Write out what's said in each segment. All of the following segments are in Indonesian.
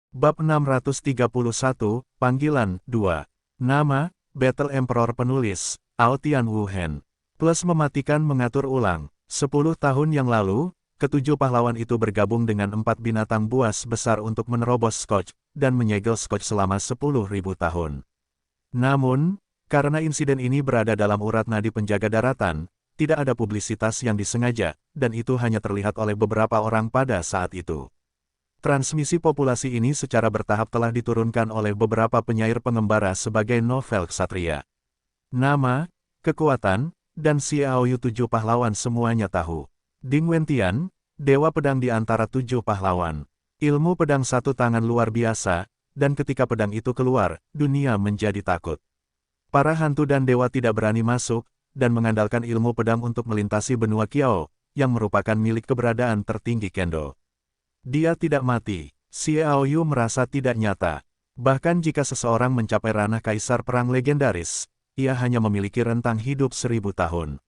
Bab 631, Panggilan 2. Nama, Battle Emperor Penulis, Aotian Wuhen. Plus mematikan mengatur ulang. 10 tahun yang lalu, ketujuh pahlawan itu bergabung dengan 4 binatang buas besar untuk menerobos Scotch, dan menyegel Scotch selama 10.000 tahun. Namun, karena insiden ini berada dalam urat nadi penjaga daratan, tidak ada publisitas yang disengaja, dan itu hanya terlihat oleh beberapa orang pada saat itu. Transmisi populasi ini secara bertahap telah diturunkan oleh beberapa penyair pengembara sebagai novel ksatria. Nama, kekuatan, dan Xiaoyu 7 pahlawan semuanya tahu. Ding Wentian, dewa pedang di antara 7 pahlawan. Ilmu pedang satu tangan luar biasa, dan ketika pedang itu keluar, dunia menjadi takut. Para hantu dan dewa tidak berani masuk, dan mengandalkan ilmu pedang untuk melintasi benua Qiao, yang merupakan milik keberadaan tertinggi Kendo. Dia tidak mati. Xiaoyu merasa tidak nyata. Bahkan jika seseorang mencapai ranah kaisar perang legendaris, ia hanya memiliki rentang hidup 1000 tahun.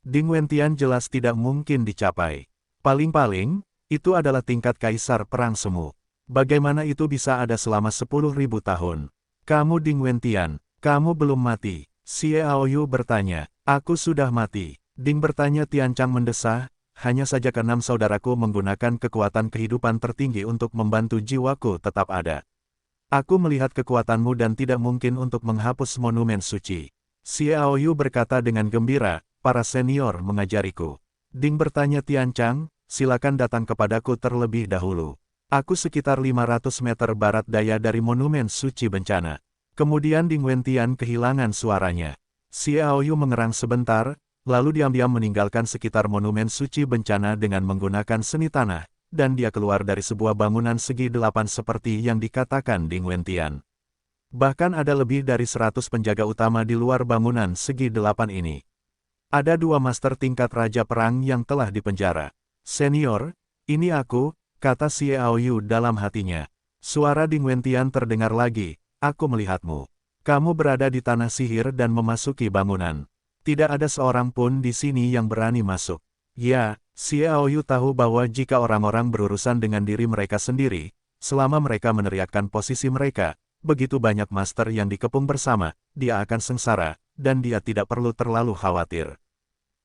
Ding Wentian jelas tidak mungkin dicapai. Paling-paling, itu adalah tingkat kaisar perang semu. Bagaimana itu bisa ada selama 10.000 tahun? Kamu Ding Wentian, kamu belum mati. Xiaoyu bertanya. Aku sudah mati. Ding bertanya. Tianchang mendesah. Hanya saja keenam saudaraku menggunakan kekuatan kehidupan tertinggi untuk membantu jiwaku tetap ada. Aku melihat kekuatanmu dan tidak mungkin untuk menghapus monumen suci. Xiaoyu berkata dengan gembira, para senior mengajariku. Ding bertanya. Tianchang, silakan datang kepadaku terlebih dahulu. Aku sekitar 500 meter barat daya dari monumen suci bencana. Kemudian Ding Wentian kehilangan suaranya. Xiaoyu mengerang sebentar, lalu diam-diam meninggalkan sekitar monumen suci bencana dengan menggunakan seni tanah, dan dia keluar dari sebuah bangunan segi 8 seperti yang dikatakan Ding Wentian. Bahkan ada lebih dari 100 penjaga utama di luar bangunan segi 8 ini. Ada 2 master tingkat raja perang yang telah dipenjara. Senior, ini aku, kata Xiaoyu dalam hatinya. Suara Ding Wentian terdengar lagi, aku melihatmu. Kamu berada di tanah sihir dan memasuki bangunan. Tidak ada seorang pun di sini yang berani masuk. Ya, Xiaoyu tahu bahwa jika orang-orang berurusan dengan diri mereka sendiri, selama mereka meneriakkan posisi mereka, begitu banyak master yang dikepung bersama, dia akan sengsara, dan dia tidak perlu terlalu khawatir.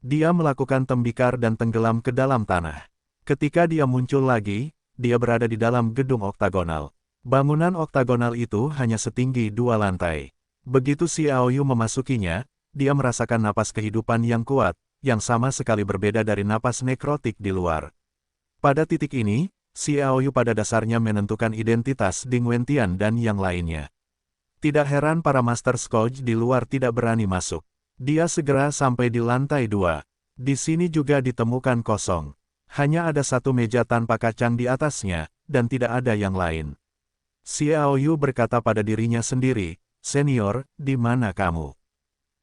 Dia melakukan tembikar dan tenggelam ke dalam tanah. Ketika dia muncul lagi, dia berada di dalam gedung oktagonal. Bangunan oktagonal itu hanya setinggi 2 lantai. Begitu Xiaoyu memasukinya, dia merasakan napas kehidupan yang kuat, yang sama sekali berbeda dari napas nekrotik di luar. Pada titik ini, Xiaoyu pada dasarnya menentukan identitas Ding Wentian dan yang lainnya. Tidak heran para Master Scotch di luar tidak berani masuk. Dia segera sampai di lantai 2. Di sini juga ditemukan kosong. Hanya ada satu meja tanpa kacang di atasnya, dan tidak ada yang lain. Xiaoyu berkata pada dirinya sendiri, "Senior, di mana kamu?"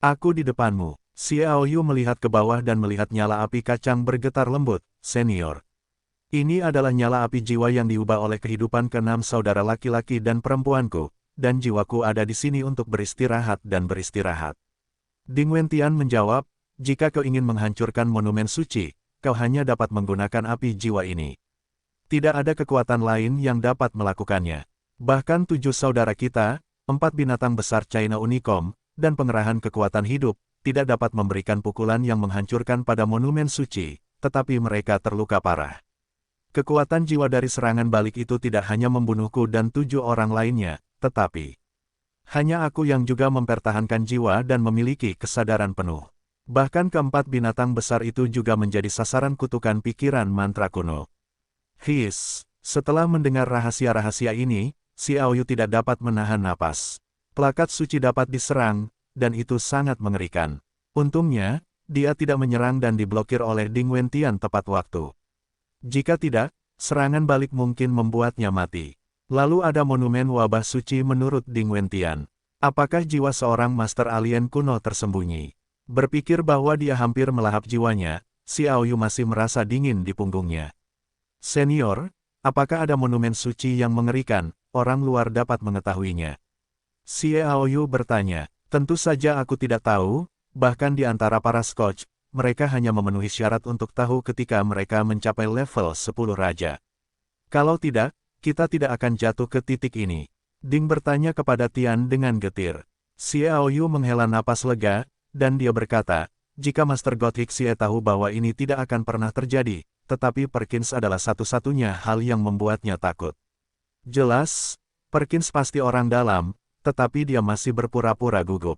Aku di depanmu. Xiaoyu melihat ke bawah dan melihat nyala api kacang bergetar lembut. Senior. Ini adalah nyala api jiwa yang diubah oleh kehidupan keenam saudara laki-laki dan perempuanku, dan jiwaku ada di sini untuk beristirahat dan beristirahat. Ding Wentian menjawab, jika kau ingin menghancurkan monumen suci, kau hanya dapat menggunakan api jiwa ini. Tidak ada kekuatan lain yang dapat melakukannya. Bahkan 7 saudara kita, 4 binatang besar China Unicom, dan pengerahan kekuatan hidup, tidak dapat memberikan pukulan yang menghancurkan pada monumen suci, tetapi mereka terluka parah. Kekuatan jiwa dari serangan balik itu tidak hanya membunuhku dan 7 orang lainnya, tetapi hanya aku yang juga mempertahankan jiwa dan memiliki kesadaran penuh. Bahkan keempat binatang besar itu juga menjadi sasaran kutukan pikiran mantra kuno. Setelah mendengar rahasia-rahasia ini, Xiaoyu tidak dapat menahan napas. Plakat suci dapat diserang, dan itu sangat mengerikan. Untungnya, dia tidak menyerang dan diblokir oleh Ding Wentian tepat waktu. Jika tidak, serangan balik mungkin membuatnya mati. Lalu ada monumen wabah suci menurut Ding Wentian. Apakah jiwa seorang master alien kuno tersembunyi? Berpikir bahwa dia hampir melahap jiwanya, Xiaoyu masih merasa dingin di punggungnya. Senior, apakah ada monumen suci yang mengerikan, orang luar dapat mengetahuinya? Xiaoyu bertanya, tentu saja aku tidak tahu, bahkan di antara para Scotch, mereka hanya memenuhi syarat untuk tahu ketika mereka mencapai level 10 raja. Kalau tidak, kita tidak akan jatuh ke titik ini. Ding bertanya kepada Tian dengan getir. Xiaoyu menghela napas lega, dan dia berkata, jika Master Gothic Xie tahu bahwa ini tidak akan pernah terjadi, tetapi Perkins adalah satu-satunya hal yang membuatnya takut. Jelas, Perkins pasti orang dalam, tetapi dia masih berpura-pura gugup.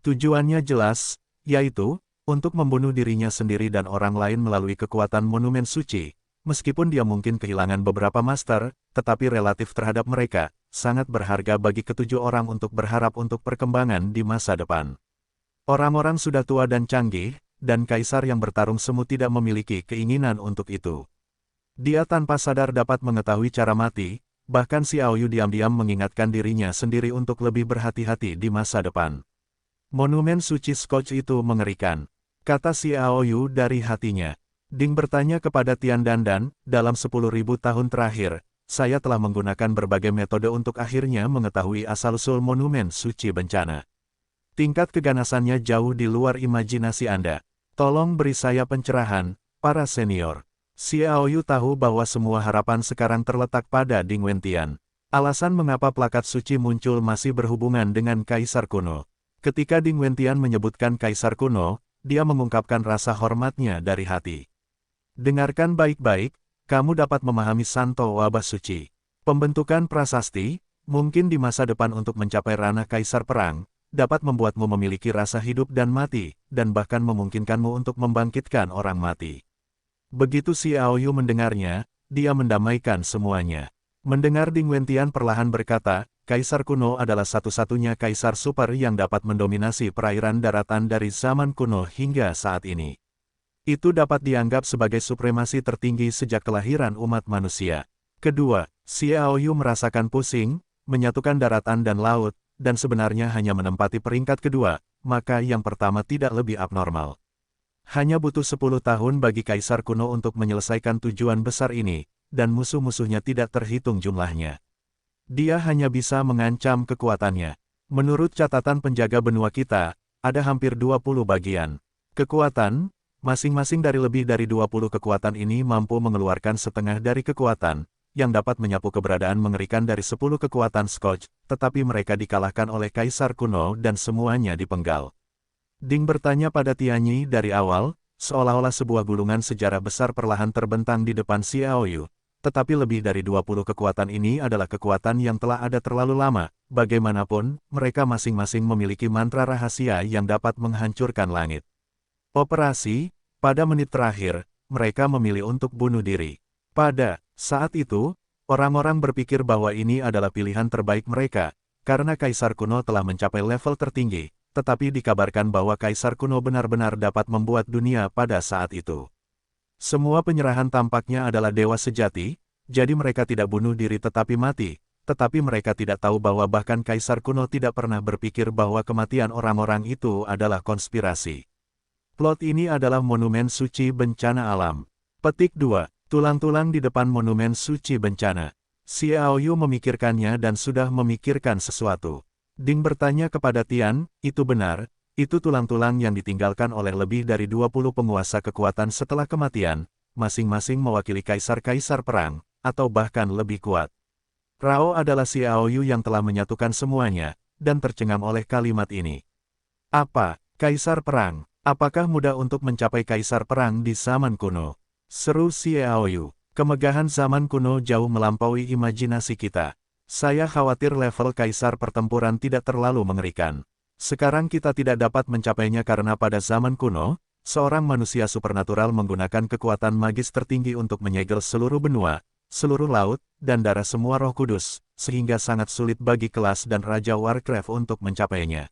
Tujuannya jelas, yaitu, untuk membunuh dirinya sendiri dan orang lain melalui kekuatan monumen suci. Meskipun dia mungkin kehilangan beberapa master, tetapi relatif terhadap mereka, sangat berharga bagi ketujuh orang untuk berharap untuk perkembangan di masa depan. Orang-orang sudah tua dan canggih, dan kaisar yang bertarung semu tidak memiliki keinginan untuk itu. Dia tanpa sadar dapat mengetahui cara mati, bahkan Xiaoyu diam-diam mengingatkan dirinya sendiri untuk lebih berhati-hati di masa depan. Monumen suci Scotch itu mengerikan, kata Xiaoyu dari hatinya. Ding bertanya kepada Tian Dandan, dalam 10.000 tahun terakhir, saya telah menggunakan berbagai metode untuk akhirnya mengetahui asal-usul monumen suci bencana. Tingkat keganasannya jauh di luar imajinasi Anda. Tolong beri saya pencerahan, para senior. Xiaoyu tahu bahwa semua harapan sekarang terletak pada Ding Wentian. Alasan mengapa plakat suci muncul masih berhubungan dengan Kaisar kuno. Ketika Ding Wentian menyebutkan Kaisar kuno, dia mengungkapkan rasa hormatnya dari hati. Dengarkan baik-baik, kamu dapat memahami Santo Wabah Suci. Pembentukan prasasti, mungkin di masa depan untuk mencapai ranah Kaisar Perang, dapat membuatmu memiliki rasa hidup dan mati, dan bahkan memungkinkanmu untuk membangkitkan orang mati. Begitu Xiaoyu mendengarnya, dia mendamaikan semuanya. Mendengar Ding Wentian perlahan berkata, Kaisar kuno adalah satu-satunya kaisar super yang dapat mendominasi perairan daratan dari zaman kuno hingga saat ini. Itu dapat dianggap sebagai supremasi tertinggi sejak kelahiran umat manusia. Kedua, Xiaoyu merasakan pusing, menyatukan daratan dan laut, dan sebenarnya hanya menempati peringkat kedua, maka yang pertama tidak lebih abnormal. Hanya butuh 10 tahun bagi kaisar kuno untuk menyelesaikan tujuan besar ini, dan musuh-musuhnya tidak terhitung jumlahnya. Dia hanya bisa mengancam kekuatannya. Menurut catatan penjaga benua kita, ada hampir 20 bagian. Kekuatan, masing-masing dari lebih dari 20 kekuatan ini mampu mengeluarkan setengah dari kekuatan, yang dapat menyapu keberadaan mengerikan dari 10 kekuatan Scotch, tetapi mereka dikalahkan oleh kaisar kuno dan semuanya dipenggal. Ding bertanya pada Tianyi dari awal, seolah-olah sebuah gulungan sejarah besar perlahan terbentang di depan Xiaoyu. Tetapi lebih dari 20 kekuatan ini adalah kekuatan yang telah ada terlalu lama. Bagaimanapun, mereka masing-masing memiliki mantra rahasia yang dapat menghancurkan langit. Operasi, pada menit terakhir, mereka memilih untuk bunuh diri. Pada saat itu, orang-orang berpikir bahwa ini adalah pilihan terbaik mereka, karena Kaisar kuno telah mencapai level tertinggi, tetapi dikabarkan bahwa Kaisar kuno benar-benar dapat membuat dunia pada saat itu. Semua penyerahan tampaknya adalah dewa sejati, jadi mereka tidak bunuh diri tetapi mati, tetapi mereka tidak tahu bahwa bahkan Kaisar kuno tidak pernah berpikir bahwa kematian orang-orang itu adalah konspirasi. Plot ini adalah monumen suci bencana alam. Petik 2. Tulang-tulang di depan monumen suci bencana. Xiaoyu memikirkannya dan sudah memikirkan sesuatu. Ding bertanya kepada Tian, itu benar? Itu tulang-tulang yang ditinggalkan oleh lebih dari 20 penguasa kekuatan setelah kematian, masing-masing mewakili kaisar-kaisar perang, atau bahkan lebih kuat. Rao adalah Xiaoyu yang telah menyatukan semuanya, dan tercengang oleh kalimat ini. Apa, kaisar perang? Apakah mudah untuk mencapai kaisar perang di zaman kuno? Seru Xiaoyu. Kemegahan zaman kuno jauh melampaui imajinasi kita. Saya khawatir level kaisar pertempuran tidak terlalu mengerikan. Sekarang kita tidak dapat mencapainya karena pada zaman kuno, seorang manusia supernatural menggunakan kekuatan magis tertinggi untuk menyegel seluruh benua, seluruh laut, dan darah semua roh kudus, sehingga sangat sulit bagi kelas dan Raja Warcraft untuk mencapainya.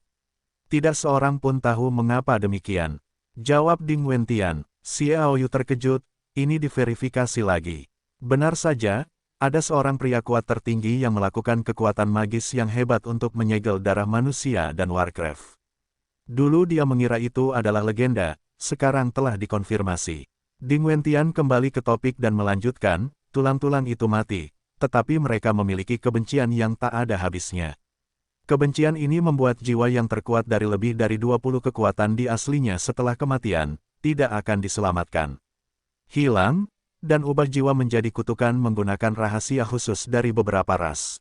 Tidak seorang pun tahu mengapa demikian. Jawab Ding Wentian. Xiaoyu terkejut, ini diverifikasi lagi. Benar saja, ada seorang pria kuat tertinggi yang melakukan kekuatan magis yang hebat untuk menyegel darah manusia dan Warcraft. Dulu dia mengira itu adalah legenda, sekarang telah dikonfirmasi. Ding Wentian kembali ke topik dan melanjutkan, tulang-tulang itu mati, tetapi mereka memiliki kebencian yang tak ada habisnya. Kebencian ini membuat jiwa yang terkuat dari lebih dari 20 kekuatan di aslinya setelah kematian, tidak akan diselamatkan. Hilang? dan ubah jiwa menjadi kutukan menggunakan rahasia khusus dari beberapa ras.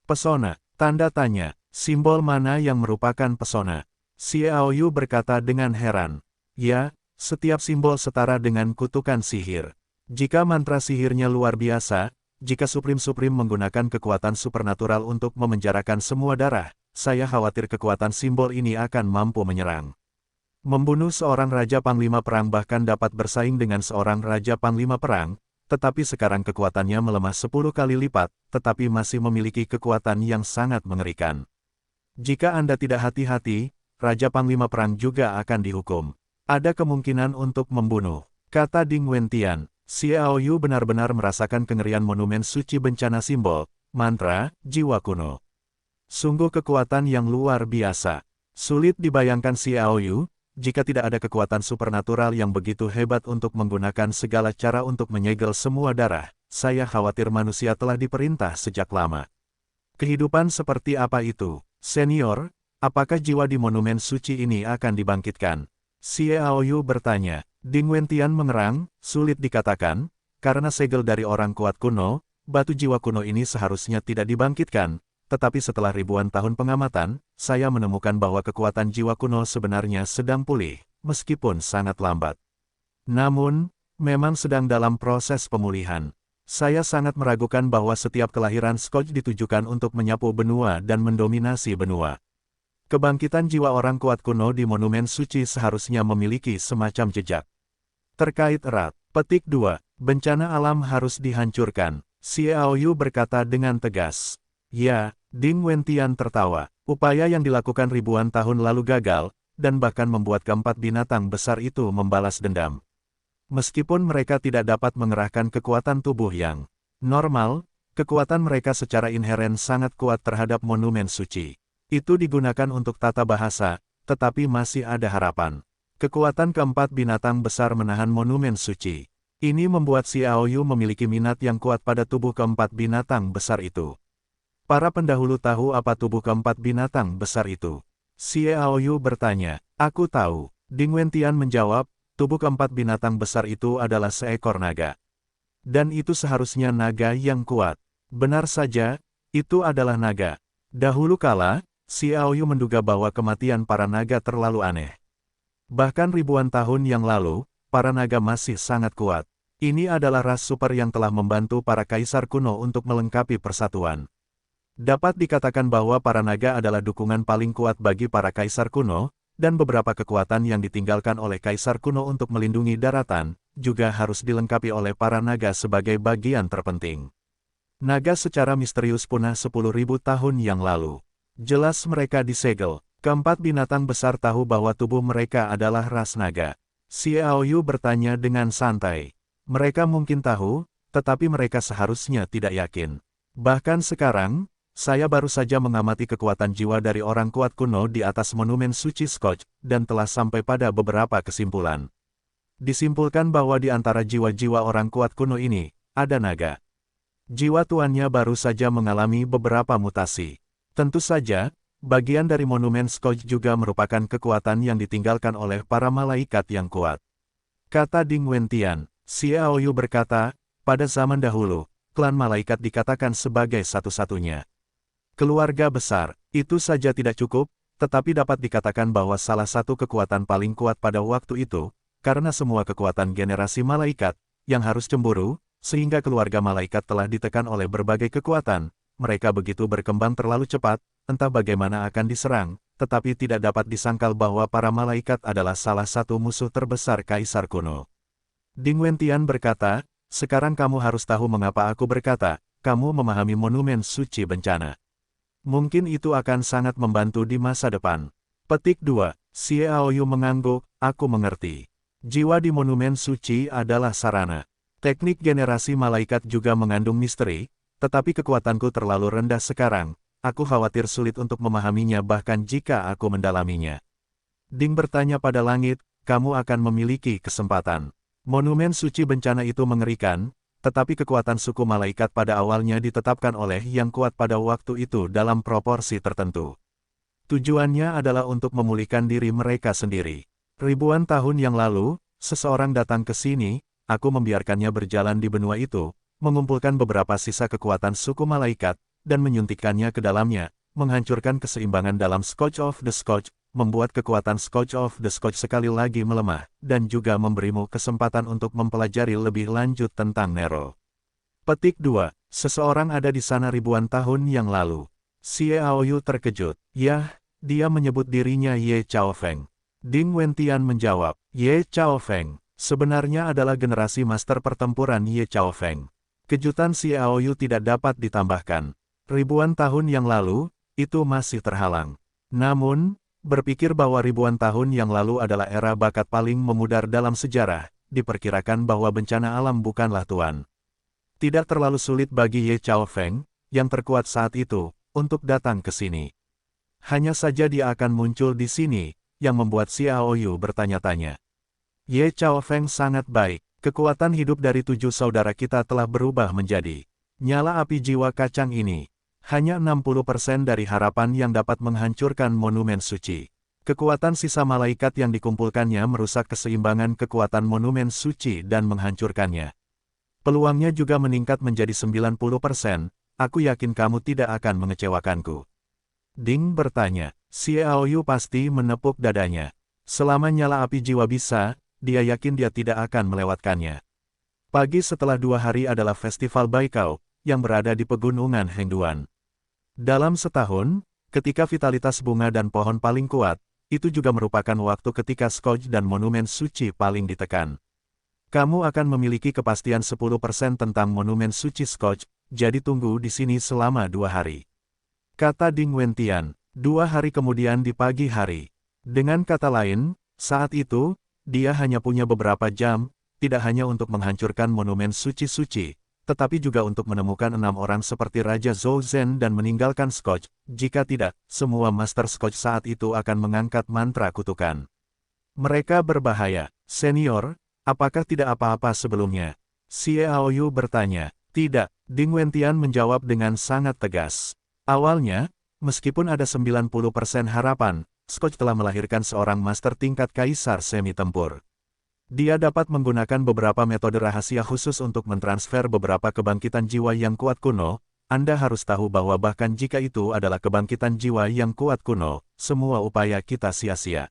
Pesona, tanda tanya, simbol mana yang merupakan pesona? Xiaoyu berkata dengan heran. Ya, setiap simbol setara dengan kutukan sihir. Jika mantra sihirnya luar biasa, jika Supreme menggunakan kekuatan supernatural untuk memenjarakan semua darah, saya khawatir kekuatan simbol ini akan mampu menyerang. Membunuh seorang Raja Panglima Perang bahkan dapat bersaing dengan seorang Raja Panglima Perang, tetapi sekarang kekuatannya melemah 10 kali lipat, tetapi masih memiliki kekuatan yang sangat mengerikan. Jika Anda tidak hati-hati, Raja Panglima Perang juga akan dihukum. Ada kemungkinan untuk membunuh, kata Ding Wentian. Xiaoyu benar-benar merasakan kengerian monumen suci bencana simbol, mantra, jiwa kuno. Sungguh kekuatan yang luar biasa. Sulit dibayangkan Xiaoyu, jika tidak ada kekuatan supernatural yang begitu hebat untuk menggunakan segala cara untuk menyegel semua darah, saya khawatir manusia telah diperintah sejak lama. Kehidupan seperti apa itu? Senior, apakah jiwa di monumen suci ini akan dibangkitkan? Xiaoyu bertanya. Ding Wentian mengerang, sulit dikatakan, karena segel dari orang kuat kuno, batu jiwa kuno ini seharusnya tidak dibangkitkan, tetapi setelah ribuan tahun pengamatan, saya menemukan bahwa kekuatan jiwa kuno sebenarnya sedang pulih, meskipun sangat lambat. Namun, memang sedang dalam proses pemulihan. Saya sangat meragukan bahwa setiap kelahiran Scotch ditujukan untuk menyapu benua dan mendominasi benua. Kebangkitan jiwa orang kuat kuno di monumen suci seharusnya memiliki semacam jejak. Terkait erat, petik 2, bencana alam harus dihancurkan, Xiaoyu berkata dengan tegas. Ya, Ding Wentian tertawa, upaya yang dilakukan ribuan tahun lalu gagal, dan bahkan membuat keempat binatang besar itu membalas dendam. Meskipun mereka tidak dapat mengerahkan kekuatan tubuh yang normal, kekuatan mereka secara inheren sangat kuat terhadap monumen suci. Itu digunakan untuk tata bahasa, tetapi masih ada harapan. Kekuatan keempat binatang besar menahan monumen suci. Ini membuat Xiaoyu memiliki minat yang kuat pada tubuh keempat binatang besar itu. Para pendahulu tahu apa tubuh keempat binatang besar itu? Xiaoyu bertanya. Aku tahu. Ding Wentian menjawab, tubuh keempat binatang besar itu adalah seekor naga. Dan itu seharusnya naga yang kuat. Benar saja, itu adalah naga. Dahulu kala, Xiaoyu menduga bahwa kematian para naga terlalu aneh. Bahkan ribuan tahun yang lalu, para naga masih sangat kuat. Ini adalah ras super yang telah membantu para kaisar kuno untuk melengkapi persatuan. Dapat dikatakan bahwa para naga adalah dukungan paling kuat bagi para kaisar kuno, dan beberapa kekuatan yang ditinggalkan oleh kaisar kuno untuk melindungi daratan, juga harus dilengkapi oleh para naga sebagai bagian terpenting. Naga secara misterius punah 10.000 tahun yang lalu. Jelas mereka disegel. Keempat binatang besar tahu bahwa tubuh mereka adalah ras naga. Xiaoyu bertanya dengan santai. Mereka mungkin tahu, tetapi mereka seharusnya tidak yakin. Bahkan sekarang, saya baru saja mengamati kekuatan jiwa dari orang kuat kuno di atas monumen suci Scotch, dan telah sampai pada beberapa kesimpulan. Disimpulkan bahwa di antara jiwa-jiwa orang kuat kuno ini, ada naga. Jiwa tuannya baru saja mengalami beberapa mutasi. Tentu saja, bagian dari monumen Scotch juga merupakan kekuatan yang ditinggalkan oleh para malaikat yang kuat. Kata Ding Wentian, Xiaoyu berkata, pada zaman dahulu, klan malaikat dikatakan sebagai satu-satunya keluarga besar. Itu saja tidak cukup, tetapi dapat dikatakan bahwa salah satu kekuatan paling kuat pada waktu itu, karena semua kekuatan generasi malaikat, yang harus cemburu, sehingga keluarga malaikat telah ditekan oleh berbagai kekuatan. Mereka begitu berkembang terlalu cepat, entah bagaimana akan diserang, tetapi tidak dapat disangkal bahwa para malaikat adalah salah satu musuh terbesar kaisar kuno. Ding Wentian berkata, sekarang kamu harus tahu mengapa aku berkata, kamu memahami monumen suci bencana. Mungkin itu akan sangat membantu di masa depan. Petik 2, Xiaoyu mengangguk, aku mengerti. Jiwa di monumen suci adalah sarana. Teknik generasi malaikat juga mengandung misteri, tetapi kekuatanku terlalu rendah sekarang. Aku khawatir sulit untuk memahaminya bahkan jika aku mendalaminya. Ding bertanya pada langit, kamu akan memiliki kesempatan. Monumen suci bencana itu mengerikan, tetapi kekuatan suku malaikat pada awalnya ditetapkan oleh yang kuat pada waktu itu dalam proporsi tertentu. Tujuannya adalah untuk memulihkan diri mereka sendiri. Ribuan tahun yang lalu, seseorang datang ke sini, aku membiarkannya berjalan di benua itu, mengumpulkan beberapa sisa kekuatan suku malaikat, dan menyuntikkannya ke dalamnya, menghancurkan keseimbangan dalam Scourge of the Scourge, membuat kekuatan Scourge of the Scourge sekali lagi melemah, dan juga memberimu kesempatan untuk mempelajari lebih lanjut tentang Nero. Petik 2. Seseorang ada di sana ribuan tahun yang lalu. Xiaoyu terkejut. Yah, dia menyebut dirinya Ye Chaofeng. Ding Wentian menjawab, Ye Chaofeng, sebenarnya adalah generasi master pertempuran Ye Chaofeng. Kejutan Xiaoyu tidak dapat ditambahkan. Ribuan tahun yang lalu, itu masih terhalang. Namun, berpikir bahwa ribuan tahun yang lalu adalah era bakat paling memudar dalam sejarah, diperkirakan bahwa bencana alam bukanlah tuan. Tidak terlalu sulit bagi Ye Chaofeng, yang terkuat saat itu, untuk datang ke sini. Hanya saja dia akan muncul di sini, yang membuat Xiaoyu bertanya-tanya. Ye Chaofeng sangat baik, kekuatan hidup dari 7 saudara kita telah berubah menjadi nyala api jiwa kacang ini. Hanya 60% dari harapan yang dapat menghancurkan monumen suci. Kekuatan sisa malaikat yang dikumpulkannya merusak keseimbangan kekuatan monumen suci dan menghancurkannya. Peluangnya juga meningkat menjadi 90%, aku yakin kamu tidak akan mengecewakanku. Ding bertanya, Xiaoyu pasti menepuk dadanya. Selama nyala api jiwa bisa, dia yakin dia tidak akan melewatkannya. Pagi setelah 2 hari adalah Festival Baikao, yang berada di pegunungan Hengduan. Dalam setahun, ketika vitalitas bunga dan pohon paling kuat, itu juga merupakan waktu ketika Scourge dan monumen suci paling ditekan. Kamu akan memiliki kepastian 10% tentang monumen suci Scourge, jadi tunggu di sini selama 2 hari. Kata Ding Wentian, 2 hari kemudian di pagi hari. Dengan kata lain, saat itu, dia hanya punya beberapa jam, tidak hanya untuk menghancurkan monumen suci-suci, tetapi juga untuk menemukan 6 orang seperti Raja Zhou Zhen dan meninggalkan Scourge. Jika tidak, semua Master Scourge saat itu akan mengangkat mantra kutukan. Mereka berbahaya, senior. Apakah tidak apa-apa sebelumnya? Xiaoyu bertanya. Tidak, Ding Wentian menjawab dengan sangat tegas. Awalnya, meskipun ada 90% harapan, Scourge telah melahirkan seorang master tingkat kaisar semi-tempur. Dia dapat menggunakan beberapa metode rahasia khusus untuk mentransfer beberapa kebangkitan jiwa yang kuat kuno. Anda harus tahu bahwa bahkan jika itu adalah kebangkitan jiwa yang kuat kuno, semua upaya kita sia-sia.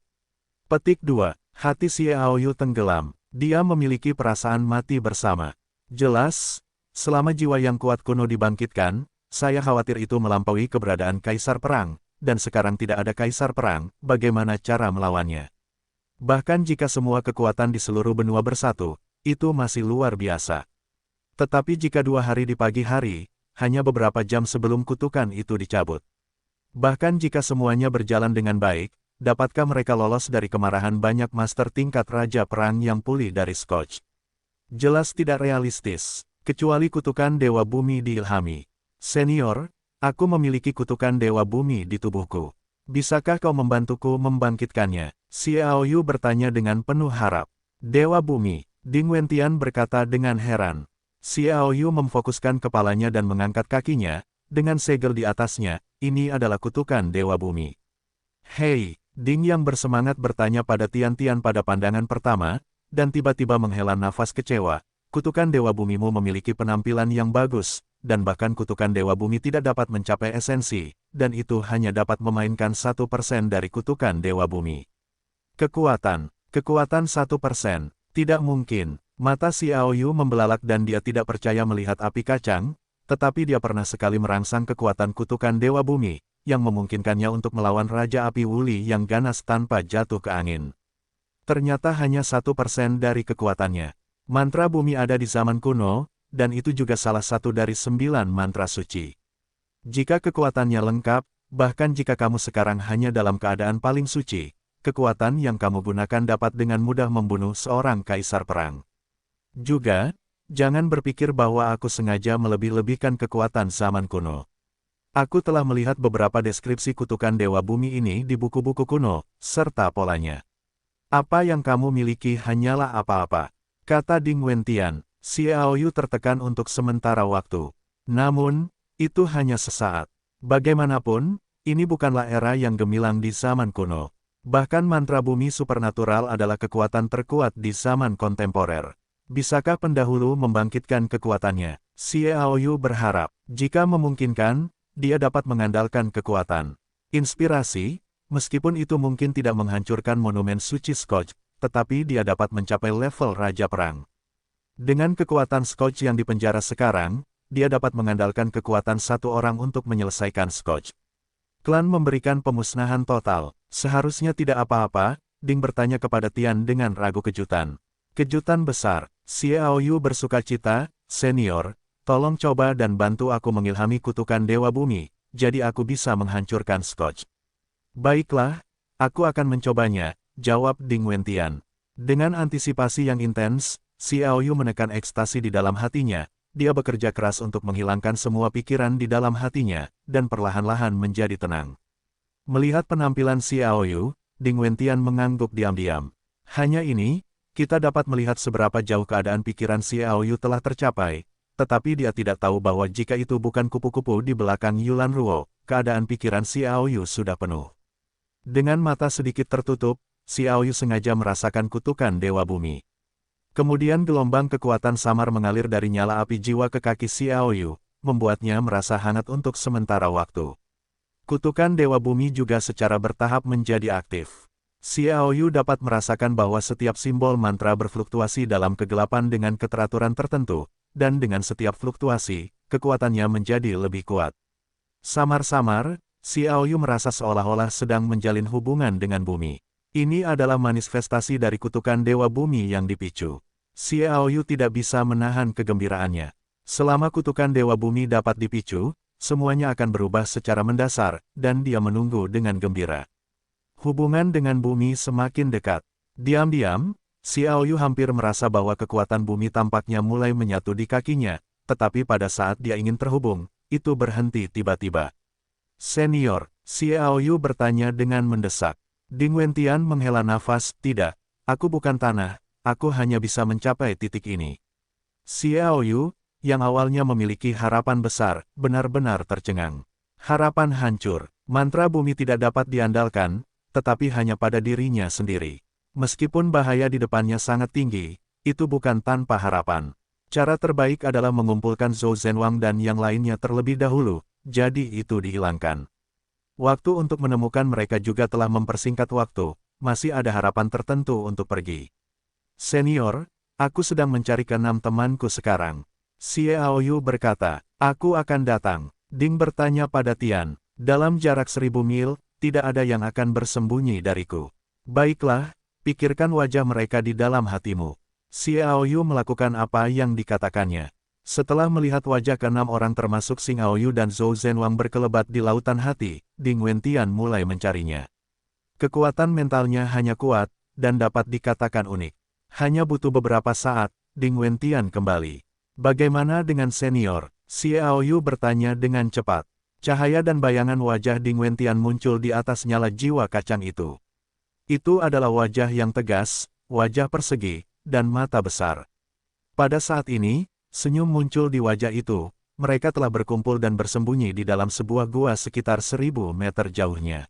Petik 2. Hati Xiaoyu tenggelam. Dia memiliki perasaan mati bersama. Jelas, selama jiwa yang kuat kuno dibangkitkan, saya khawatir itu melampaui keberadaan kaisar perang, dan sekarang tidak ada kaisar perang, bagaimana cara melawannya? Bahkan jika semua kekuatan di seluruh benua bersatu, itu masih luar biasa. Tetapi jika 2 hari di pagi hari, hanya beberapa jam sebelum kutukan itu dicabut. Bahkan jika semuanya berjalan dengan baik, dapatkah mereka lolos dari kemarahan banyak master tingkat raja perang yang pulih dari Scourge? Jelas tidak realistis, kecuali kutukan Dewa Bumi diilhami. Senior, aku memiliki kutukan Dewa Bumi di tubuhku. Bisakah kau membantuku membangkitkannya? Xiaoyu bertanya dengan penuh harap. Dewa Bumi, Ding Wentian berkata dengan heran. Xiaoyu memfokuskan kepalanya dan mengangkat kakinya, dengan segel di atasnya, ini adalah kutukan Dewa Bumi. Hei! Ding yang bersemangat bertanya pada Tian-Tian pada pandangan pertama, dan tiba-tiba menghela nafas kecewa. Kutukan Dewa Bumimu memiliki penampilan yang bagus, dan bahkan kutukan Dewa Bumi tidak dapat mencapai esensi, dan itu hanya dapat memainkan 1% dari kutukan Dewa Bumi. Kekuatan 1%, tidak mungkin. Mata Xiaoyu membelalak dan dia tidak percaya melihat api kacang, tetapi dia pernah sekali merangsang kekuatan kutukan Dewa Bumi, yang memungkinkannya untuk melawan Raja Api Wuli yang ganas tanpa jatuh ke angin. Ternyata hanya 1% dari kekuatannya. Mantra bumi ada di zaman kuno, dan itu juga salah satu dari 9 mantra suci. Jika kekuatannya lengkap, bahkan jika kamu sekarang hanya dalam keadaan paling suci, kekuatan yang kamu gunakan dapat dengan mudah membunuh seorang kaisar perang. Juga, jangan berpikir bahwa aku sengaja melebih-lebihkan kekuatan zaman kuno. Aku telah melihat beberapa deskripsi kutukan Dewa Bumi ini di buku-buku kuno, serta polanya. Apa yang kamu miliki hanyalah apa-apa, kata Ding Wentian. Xiaoyu tertekan untuk sementara waktu. Namun, itu hanya sesaat. Bagaimanapun, ini bukanlah era yang gemilang di zaman kuno. Bahkan mantra bumi supernatural adalah kekuatan terkuat di zaman kontemporer. Bisakah pendahulu membangkitkan kekuatannya? Xiaoyu berharap, jika memungkinkan, dia dapat mengandalkan kekuatan inspirasi, meskipun itu mungkin tidak menghancurkan monumen suci Scotch, tetapi dia dapat mencapai level Raja Perang. Dengan kekuatan Scotch yang dipenjara sekarang, dia dapat mengandalkan kekuatan satu orang untuk menyelesaikan Scotch. Klan memberikan pemusnahan total, seharusnya tidak apa-apa, Ding bertanya kepada Tian dengan ragu kejutan. Kejutan besar, Xiaoyu bersukacita, senior, tolong coba dan bantu aku mengilhami kutukan Dewa Bumi, jadi aku bisa menghancurkan Scotch. Baiklah, aku akan mencobanya, jawab Ding Wentian. Dengan antisipasi yang intens, Xiaoyu menekan ekstasi di dalam hatinya, dia bekerja keras untuk menghilangkan semua pikiran di dalam hatinya, dan perlahan-lahan menjadi tenang. Melihat penampilan Xiaoyu, Ding Wentian mengangguk diam-diam. Hanya ini, kita dapat melihat seberapa jauh keadaan pikiran Xiaoyu telah tercapai, tetapi dia tidak tahu bahwa jika itu bukan kupu-kupu di belakang Yulan Ruo, keadaan pikiran Xiaoyu sudah penuh. Dengan mata sedikit tertutup, Xiaoyu sengaja merasakan kutukan Dewa Bumi. Kemudian gelombang kekuatan samar mengalir dari nyala api jiwa ke kaki Xiaoyu, membuatnya merasa hangat untuk sementara waktu. Kutukan Dewa Bumi juga secara bertahap menjadi aktif. Xiaoyu dapat merasakan bahwa setiap simbol mantra berfluktuasi dalam kegelapan dengan keteraturan tertentu, dan dengan setiap fluktuasi, kekuatannya menjadi lebih kuat. Samar-samar, Xiaoyu merasa seolah-olah sedang menjalin hubungan dengan bumi. Ini adalah manifestasi dari kutukan Dewa Bumi yang dipicu. Xiaoyu tidak bisa menahan kegembiraannya. Selama kutukan Dewa Bumi dapat dipicu, semuanya akan berubah secara mendasar, dan dia menunggu dengan gembira. Hubungan dengan bumi semakin dekat. Diam-diam, Xiaoyu hampir merasa bahwa kekuatan bumi tampaknya mulai menyatu di kakinya, tetapi pada saat dia ingin terhubung, itu berhenti tiba-tiba. Senior, Xiaoyu bertanya dengan mendesak. Ding Wentian menghela nafas, tidak, aku bukan tanah, aku hanya bisa mencapai titik ini. Xiaoyu, yang awalnya memiliki harapan besar, benar-benar tercengang. Harapan hancur, mantra bumi tidak dapat diandalkan, tetapi hanya pada dirinya sendiri. Meskipun bahaya di depannya sangat tinggi, itu bukan tanpa harapan. Cara terbaik adalah mengumpulkan Zhou Zhenwang dan yang lainnya terlebih dahulu, jadi itu dihilangkan. Waktu untuk menemukan mereka juga telah mempersingkat waktu, masih ada harapan tertentu untuk pergi. Senior, aku sedang mencari keenam temanku sekarang. Xiaoyu berkata, aku akan datang. Ding bertanya pada Tian, dalam jarak 1000 mil, tidak ada yang akan bersembunyi dariku. Baiklah, pikirkan wajah mereka di dalam hatimu. Xiaoyu melakukan apa yang dikatakannya. Setelah melihat wajah keenam orang termasuk Xiaoyu dan Zhou Zhenwang berkelebat di lautan hati, Ding Wentian mulai mencarinya. Kekuatan mentalnya hanya kuat, dan dapat dikatakan unik. Hanya butuh beberapa saat, Ding Wentian kembali. Bagaimana dengan senior? Xiaoyu bertanya dengan cepat. Cahaya dan bayangan wajah Ding Wentian muncul di atas nyala jiwa kacang itu. Itu adalah wajah yang tegas, wajah persegi, dan mata besar. Pada saat ini, senyum muncul di wajah itu, mereka telah berkumpul dan bersembunyi di dalam sebuah gua sekitar 1000 meter jauhnya.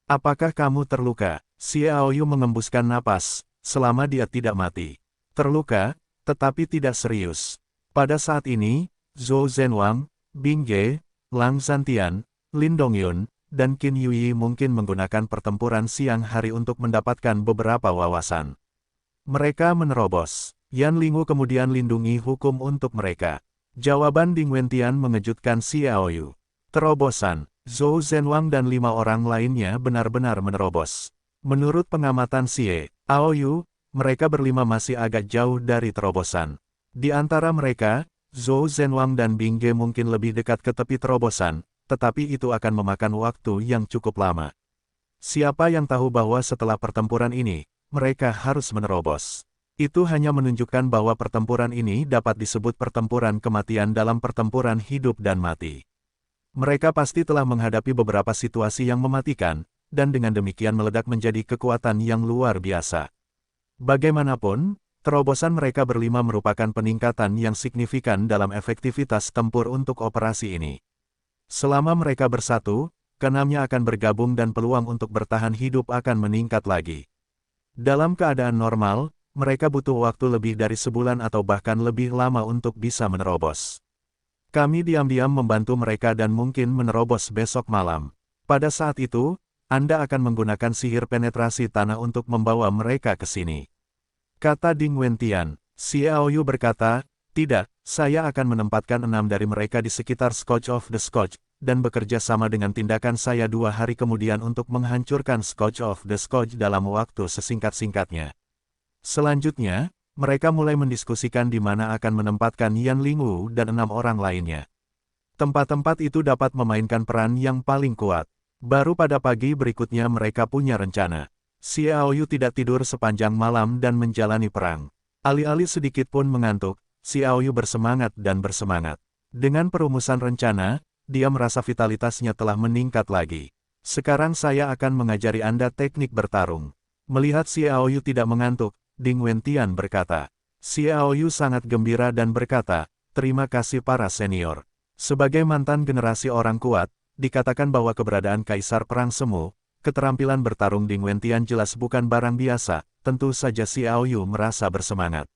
Apakah kamu terluka? Xiaoyu mengembuskan napas, selama dia tidak mati. Terluka, tetapi tidak serius. Pada saat ini, Zhou Zhenwang, Bing Ge, Lang Zhantian, Lin Dongyun, dan Qin Yuyi mungkin menggunakan pertempuran siang hari untuk mendapatkan beberapa wawasan. Mereka menerobos. Yan Lingu kemudian lindungi hukum untuk mereka. Jawaban Ding Wentian mengejutkan Xiaoyu. Terobosan, Zhou Zhenwang dan 5 orang lainnya benar-benar menerobos. Menurut pengamatan Xiaoyu, mereka berlima masih agak jauh dari terobosan. Di antara mereka, Zhou Zhenwang dan Bing Ge mungkin lebih dekat ke tepi terobosan, tetapi itu akan memakan waktu yang cukup lama. Siapa yang tahu bahwa setelah pertempuran ini, mereka harus menerobos. Itu hanya menunjukkan bahwa pertempuran ini dapat disebut pertempuran kematian dalam pertempuran hidup dan mati. Mereka pasti telah menghadapi beberapa situasi yang mematikan, dan dengan demikian meledak menjadi kekuatan yang luar biasa. Bagaimanapun, terobosan mereka berlima merupakan peningkatan yang signifikan dalam efektivitas tempur untuk operasi ini. Selama mereka bersatu, keenamnya akan bergabung dan peluang untuk bertahan hidup akan meningkat lagi. Dalam keadaan normal, mereka butuh waktu lebih dari sebulan atau bahkan lebih lama untuk bisa menerobos. Kami diam-diam membantu mereka dan mungkin menerobos besok malam. Pada saat itu, Anda akan menggunakan sihir penetrasi tanah untuk membawa mereka ke sini. Kata Ding Wentian. Xiao Yu berkata, tidak, saya akan menempatkan 6 dari mereka di sekitar Scourge of the Scourge, dan bekerja sama dengan tindakan saya 2 hari kemudian untuk menghancurkan Scourge of the Scourge dalam waktu sesingkat-singkatnya. Selanjutnya, mereka mulai mendiskusikan di mana akan menempatkan Yan Lingwu dan 6 orang lainnya. Tempat-tempat itu dapat memainkan peran yang paling kuat. Baru pada pagi berikutnya mereka punya rencana. Xiao Yu tidak tidur sepanjang malam dan menjalani perang. Alih-alih sedikit pun mengantuk, Xiao Yu bersemangat dan bersemangat. Dengan perumusan rencana, dia merasa vitalitasnya telah meningkat lagi. Sekarang saya akan mengajari Anda teknik bertarung. Melihat Xiao Yu tidak mengantuk, Ding Wentian berkata. Xiao Yu sangat gembira dan berkata, terima kasih para senior. Sebagai mantan generasi orang kuat, dikatakan bahwa keberadaan Kaisar Perang Semu, keterampilan bertarung Ding Wentian jelas bukan barang biasa, tentu saja Xiao Yu merasa bersemangat.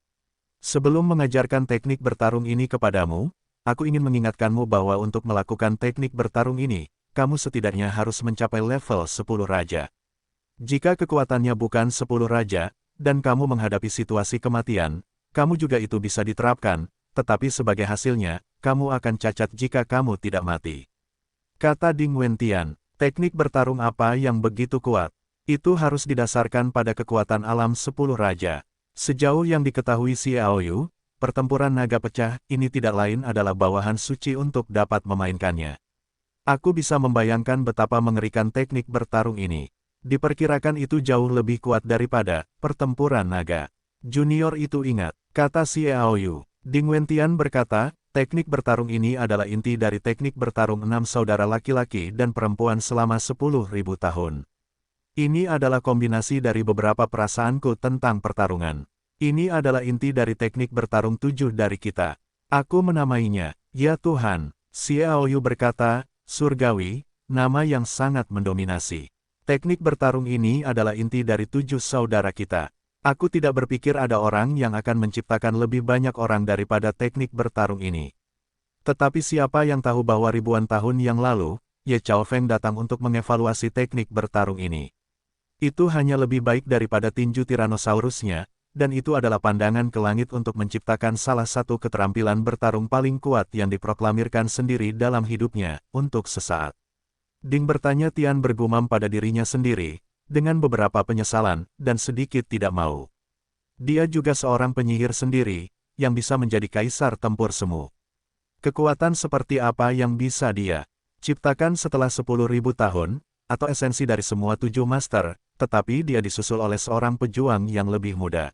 Sebelum mengajarkan teknik bertarung ini kepadamu, aku ingin mengingatkanmu bahwa untuk melakukan teknik bertarung ini, kamu setidaknya harus mencapai level 10 raja. Jika kekuatannya bukan 10 raja, dan kamu menghadapi situasi kematian, kamu juga itu bisa diterapkan, tetapi sebagai hasilnya, kamu akan cacat jika kamu tidak mati. Kata Ding Wentian, teknik bertarung apa yang begitu kuat? Itu harus didasarkan pada kekuatan alam 10 raja. Sejauh yang diketahui Xiao Yu, pertempuran naga pecah ini tidak lain adalah bawahan suci untuk dapat memainkannya. Aku bisa membayangkan betapa mengerikan teknik bertarung ini. Diperkirakan itu jauh lebih kuat daripada pertempuran naga. Junior itu ingat, kata Xiao Yu. Ding Wentian berkata, teknik bertarung ini adalah inti dari teknik bertarung 6 saudara laki-laki dan perempuan selama 10.000 tahun. Ini adalah kombinasi dari beberapa perasaanku tentang pertarungan. Ini adalah inti dari teknik bertarung 7 dari kita. Aku menamainya, ya Tuhan. Xiao Yu berkata, surgawi, nama yang sangat mendominasi. Teknik bertarung ini adalah inti dari 7 saudara kita. Aku tidak berpikir ada orang yang akan menciptakan lebih banyak orang daripada teknik bertarung ini. Tetapi siapa yang tahu bahwa ribuan tahun yang lalu, Ye Chaofeng datang untuk mengevaluasi teknik bertarung ini. Itu hanya lebih baik daripada tinju Tyrannosaurusnya, dan itu adalah pandangan ke langit untuk menciptakan salah satu keterampilan bertarung paling kuat yang diproklamirkan sendiri dalam hidupnya, untuk sesaat. Ding bertanya. Tian bergumam pada dirinya sendiri, dengan beberapa penyesalan, dan sedikit tidak mau. Dia juga seorang penyihir sendiri, yang bisa menjadi kaisar tempur semu. Kekuatan seperti apa yang bisa dia ciptakan setelah 10.000 tahun, atau esensi dari semua 7 master, tetapi dia disusul oleh seorang pejuang yang lebih muda.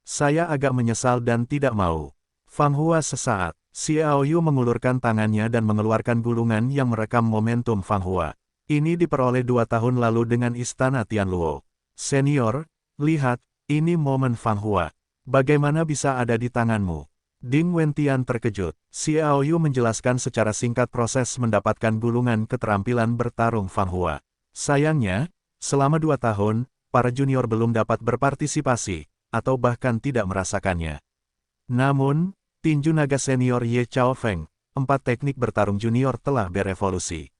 Saya agak menyesal dan tidak mau. Fang Hua sesaat. Xiao Yu mengulurkan tangannya dan mengeluarkan gulungan yang merekam momentum Fang Hua. Ini diperoleh 2 tahun lalu dengan istana Tianluo. Senior, lihat, ini momen Fang Hua. Bagaimana bisa ada di tanganmu? Ding Wentian terkejut. Xiao Yu menjelaskan secara singkat proses mendapatkan gulungan keterampilan bertarung Fang Hua. Sayangnya, selama 2 tahun, para junior belum dapat berpartisipasi, atau bahkan tidak merasakannya. Namun, tinju naga senior Ye Chaofeng, 4 teknik bertarung junior telah berevolusi.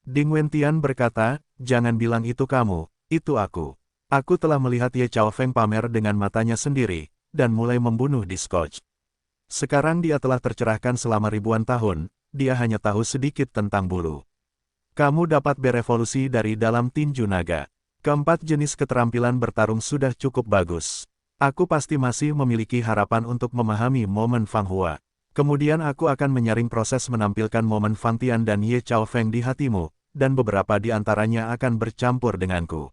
Ding Wentian berkata, jangan bilang itu kamu, itu aku. Aku telah melihat Ye Chaofeng pamer dengan matanya sendiri, dan mulai membunuh di Scourge. Sekarang dia telah tercerahkan selama ribuan tahun, dia hanya tahu sedikit tentang bulu. Kamu dapat berevolusi dari dalam tinju naga. Keempat jenis keterampilan bertarung sudah cukup bagus. Aku pasti masih memiliki harapan untuk memahami momen Fang Hua. Kemudian aku akan menyaring proses menampilkan momen Fang Tian dan Ye Chaofeng di hatimu, dan beberapa di antaranya akan bercampur denganku.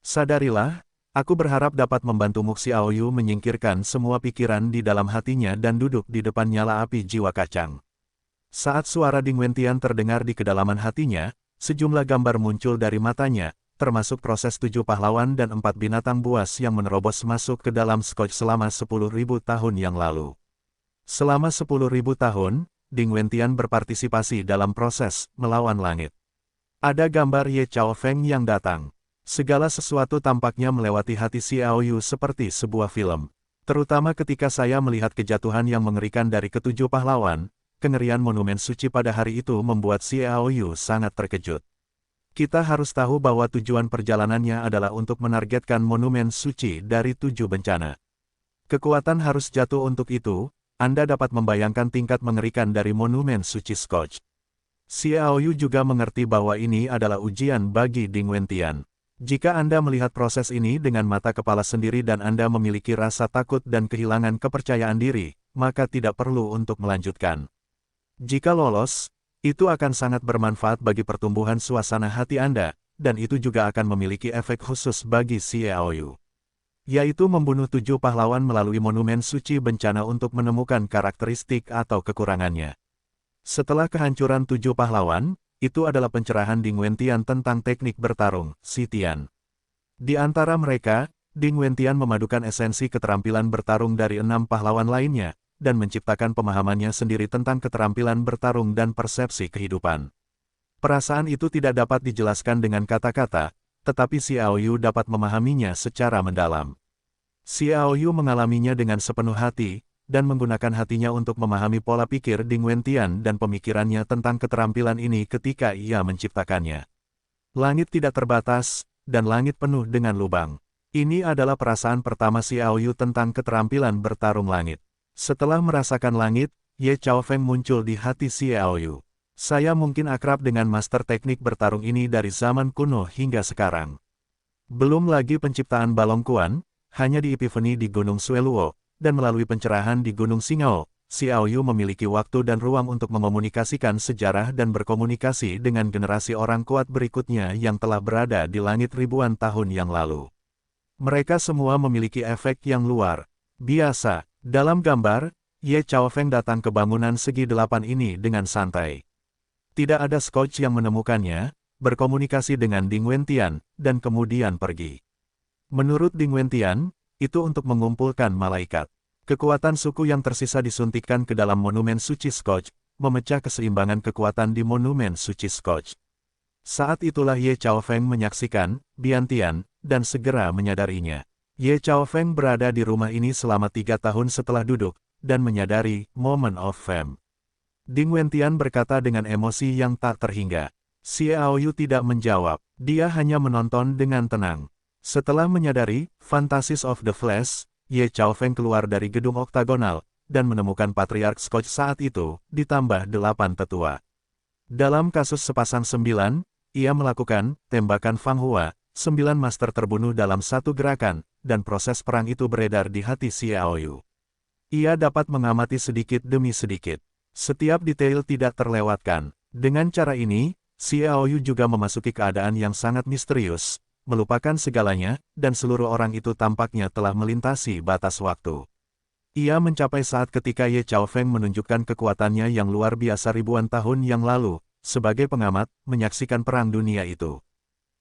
Sadarilah, aku berharap dapat membantumu. Xiao Yu menyingkirkan semua pikiran di dalam hatinya dan duduk di depan nyala api jiwa kacang. Saat suara Ding Wentian terdengar di kedalaman hatinya, sejumlah gambar muncul dari matanya, termasuk proses 7 pahlawan dan 4 binatang buas yang menerobos masuk ke dalam Scourge selama 10.000 tahun yang lalu. Selama 10.000 tahun, Ding Wentian berpartisipasi dalam proses melawan langit. Ada gambar Ye Chaofeng yang datang. Segala sesuatu tampaknya melewati hati Xiaoyu seperti sebuah film. Terutama ketika saya melihat kejatuhan yang mengerikan dari ketujuh pahlawan, kengerian monumen suci pada hari itu membuat Xiaoyu sangat terkejut. Kita harus tahu bahwa tujuan perjalanannya adalah untuk menargetkan monumen suci dari 7 bencana. Kekuatan harus jatuh untuk itu, Anda dapat membayangkan tingkat mengerikan dari monumen suci Scotch. Xiaoyu juga mengerti bahwa ini adalah ujian bagi Ding Wentian. Jika Anda melihat proses ini dengan mata kepala sendiri dan Anda memiliki rasa takut dan kehilangan kepercayaan diri, maka tidak perlu untuk melanjutkan. Jika lolos, itu akan sangat bermanfaat bagi pertumbuhan suasana hati Anda, dan itu juga akan memiliki efek khusus bagi Xiaoyu. Yaitu membunuh 7 pahlawan melalui monumen suci bencana untuk menemukan karakteristik atau kekurangannya. Setelah kehancuran 7 pahlawan, itu adalah pencerahan Ding Wentian tentang teknik bertarung, Sitian. Di antara mereka, Ding Wentian memadukan esensi keterampilan bertarung dari 6 pahlawan lainnya, dan menciptakan pemahamannya sendiri tentang keterampilan bertarung dan persepsi kehidupan. Perasaan itu tidak dapat dijelaskan dengan kata-kata, tetapi Xiaoyu dapat memahaminya secara mendalam. Xiaoyu mengalaminya dengan sepenuh hati, dan menggunakan hatinya untuk memahami pola pikir Ding Wentian dan pemikirannya tentang keterampilan ini ketika ia menciptakannya. Langit tidak terbatas, dan langit penuh dengan lubang. Ini adalah perasaan pertama Xiaoyu tentang keterampilan bertarung langit. Setelah merasakan langit, Ye Chaofeng muncul di hati Xiaoyu. Saya mungkin akrab dengan master teknik bertarung ini dari zaman kuno hingga sekarang. Belum lagi penciptaan Balong Kuan, hanya di Epiphany di Gunung Sueluo, dan melalui pencerahan di Gunung Singao, Xiaoyu memiliki waktu dan ruang untuk mengomunikasikan sejarah dan berkomunikasi dengan generasi orang kuat berikutnya yang telah berada di langit ribuan tahun yang lalu. Mereka semua memiliki efek yang luar biasa. Dalam gambar, Ye Chaofeng datang ke bangunan segi 8 ini dengan santai. Tidak ada Scotch yang menemukannya, berkomunikasi dengan Ding Wentian, dan kemudian pergi. Menurut Ding Wentian, itu untuk mengumpulkan malaikat. Kekuatan suku yang tersisa disuntikkan ke dalam monumen suci Scotch, memecah keseimbangan kekuatan di monumen suci Scotch. Saat itulah Ye Chaofeng menyaksikan, Biantian, dan segera menyadarinya. Ye Chaofeng berada di rumah ini selama 3 tahun setelah duduk, dan menyadari, Moment of Fame. Ding Wentian berkata dengan emosi yang tak terhingga. Xiaoyu tidak menjawab, dia hanya menonton dengan tenang. Setelah menyadari, Fantasies of the Flesh, Ye Chaofeng keluar dari gedung oktagonal, dan menemukan Patriark Scotch saat itu, ditambah 8 tetua. Dalam kasus sepasang 9, ia melakukan tembakan Fang Hua, 9 master terbunuh dalam satu gerakan, dan proses perang itu beredar di hati Xiaoyu. Ia dapat mengamati sedikit demi sedikit. Setiap detail tidak terlewatkan. Dengan cara ini, Xiaoyu juga memasuki keadaan yang sangat misterius, melupakan segalanya, dan seluruh orang itu tampaknya telah melintasi batas waktu. Ia mencapai saat ketika Ye Chaofeng menunjukkan kekuatannya yang luar biasa ribuan tahun yang lalu, sebagai pengamat, menyaksikan perang dunia itu.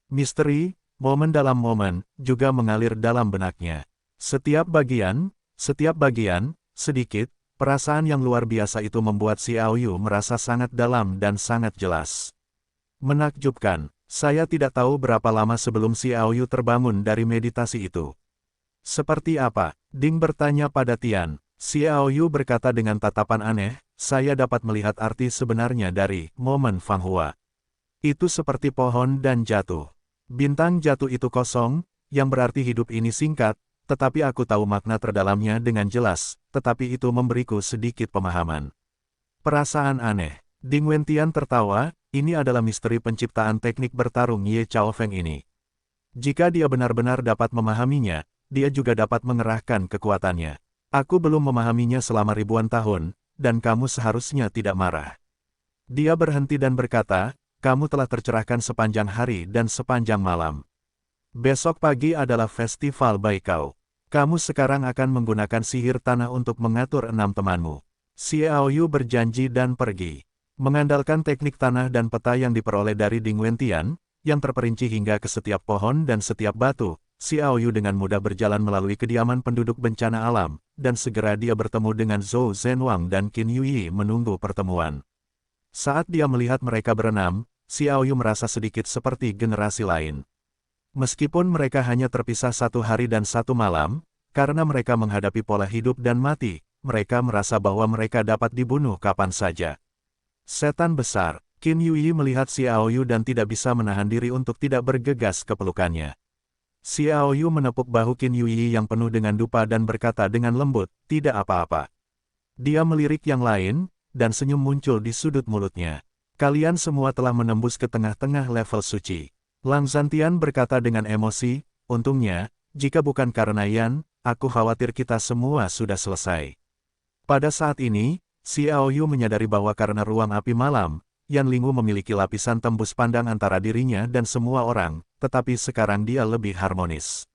Misteri, momen dalam momen, juga mengalir dalam benaknya. Setiap bagian, sedikit, perasaan yang luar biasa itu membuat Xiaoyu merasa sangat dalam dan sangat jelas. Menakjubkan. Saya tidak tahu berapa lama sebelum Xiaoyu terbangun dari meditasi itu. Seperti apa? Ding bertanya pada Tian. Xiaoyu berkata dengan tatapan aneh, saya dapat melihat arti sebenarnya dari momen Fang Hua. Itu seperti pohon dan jatuh. Bintang jatuh itu kosong, yang berarti hidup ini singkat, tetapi aku tahu makna terdalamnya dengan jelas, tetapi itu memberiku sedikit pemahaman. Perasaan aneh. Ding Wentian tertawa. Ini adalah misteri penciptaan teknik bertarung Ye Chaofeng ini. Jika dia benar-benar dapat memahaminya, dia juga dapat mengerahkan kekuatannya. Aku belum memahaminya selama ribuan tahun, dan kamu seharusnya tidak marah. Dia berhenti dan berkata, kamu telah tercerahkan sepanjang hari dan sepanjang malam. Besok pagi adalah festival Baikao. Kamu sekarang akan menggunakan sihir tanah untuk mengatur 6 temanmu. Xiaoyu berjanji dan pergi. Mengandalkan teknik tanah dan peta yang diperoleh dari Ding Wentian, yang terperinci hingga ke setiap pohon dan setiap batu, Xiaoyu dengan mudah berjalan melalui kediaman penduduk bencana alam, dan segera dia bertemu dengan Zhou Zhenwang dan Qin Yuyi menunggu pertemuan. Saat dia melihat mereka berenam, Xiaoyu merasa sedikit seperti generasi lain. Meskipun mereka hanya terpisah 1 hari dan 1 malam, karena mereka menghadapi pola hidup dan mati, mereka merasa bahwa mereka dapat dibunuh kapan saja. Setan besar, Qin Yuyi melihat Xiao Yu dan tidak bisa menahan diri untuk tidak bergegas ke pelukannya. Xiao Yu menepuk bahu Qin Yuyi yang penuh dengan dupa dan berkata dengan lembut, tidak apa-apa. Dia melirik yang lain, dan senyum muncul di sudut mulutnya. Kalian semua telah menembus ke tengah-tengah level suci. Lang Zhantian berkata dengan emosi, untungnya, jika bukan karena Yan, aku khawatir kita semua sudah selesai. Pada saat ini, Xiao Yu menyadari bahwa karena ruang api malam, Yan Lingu memiliki lapisan tembus pandang antara dirinya dan semua orang, tetapi sekarang dia lebih harmonis.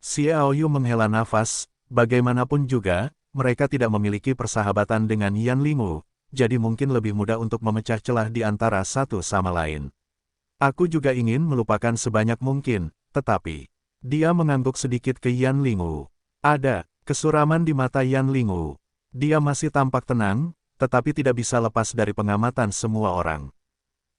Xiao Yu menghela nafas, bagaimanapun juga, mereka tidak memiliki persahabatan dengan Yan Lingu, jadi mungkin lebih mudah untuk memecah celah di antara satu sama lain. Aku juga ingin melupakan sebanyak mungkin, tetapi dia mengangguk sedikit ke Yan Lingu. Ada kesuraman di mata Yan Lingu. Dia masih tampak tenang, tetapi tidak bisa lepas dari pengamatan semua orang.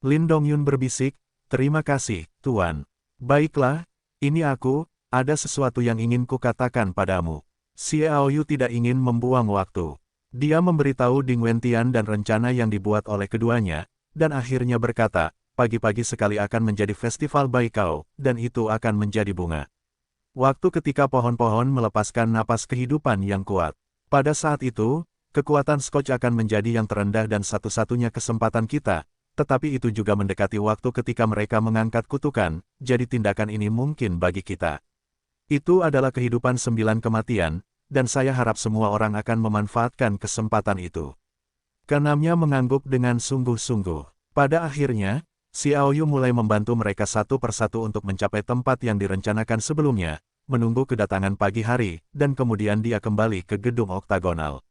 Lin Dongyun berbisik, terima kasih, Tuan. Baiklah, ini aku, ada sesuatu yang ingin kukatakan padamu. Xiao Yu tidak ingin membuang waktu. Dia memberitahu Ding Wentian dan rencana yang dibuat oleh keduanya, dan akhirnya berkata, pagi-pagi sekali akan menjadi festival Baikao, dan itu akan menjadi bunga. Waktu ketika pohon-pohon melepaskan napas kehidupan yang kuat. Pada saat itu, kekuatan Scotch akan menjadi yang terendah dan satu-satunya kesempatan kita, tetapi itu juga mendekati waktu ketika mereka mengangkat kutukan, jadi tindakan ini mungkin bagi kita. Itu adalah kehidupan 9 kematian, dan saya harap semua orang akan memanfaatkan kesempatan itu. Keenamnya mengangguk dengan sungguh-sungguh. Pada akhirnya, Xiao Yu mulai membantu mereka satu persatu untuk mencapai tempat yang direncanakan sebelumnya, menunggu kedatangan pagi hari, dan kemudian dia kembali ke gedung oktagonal.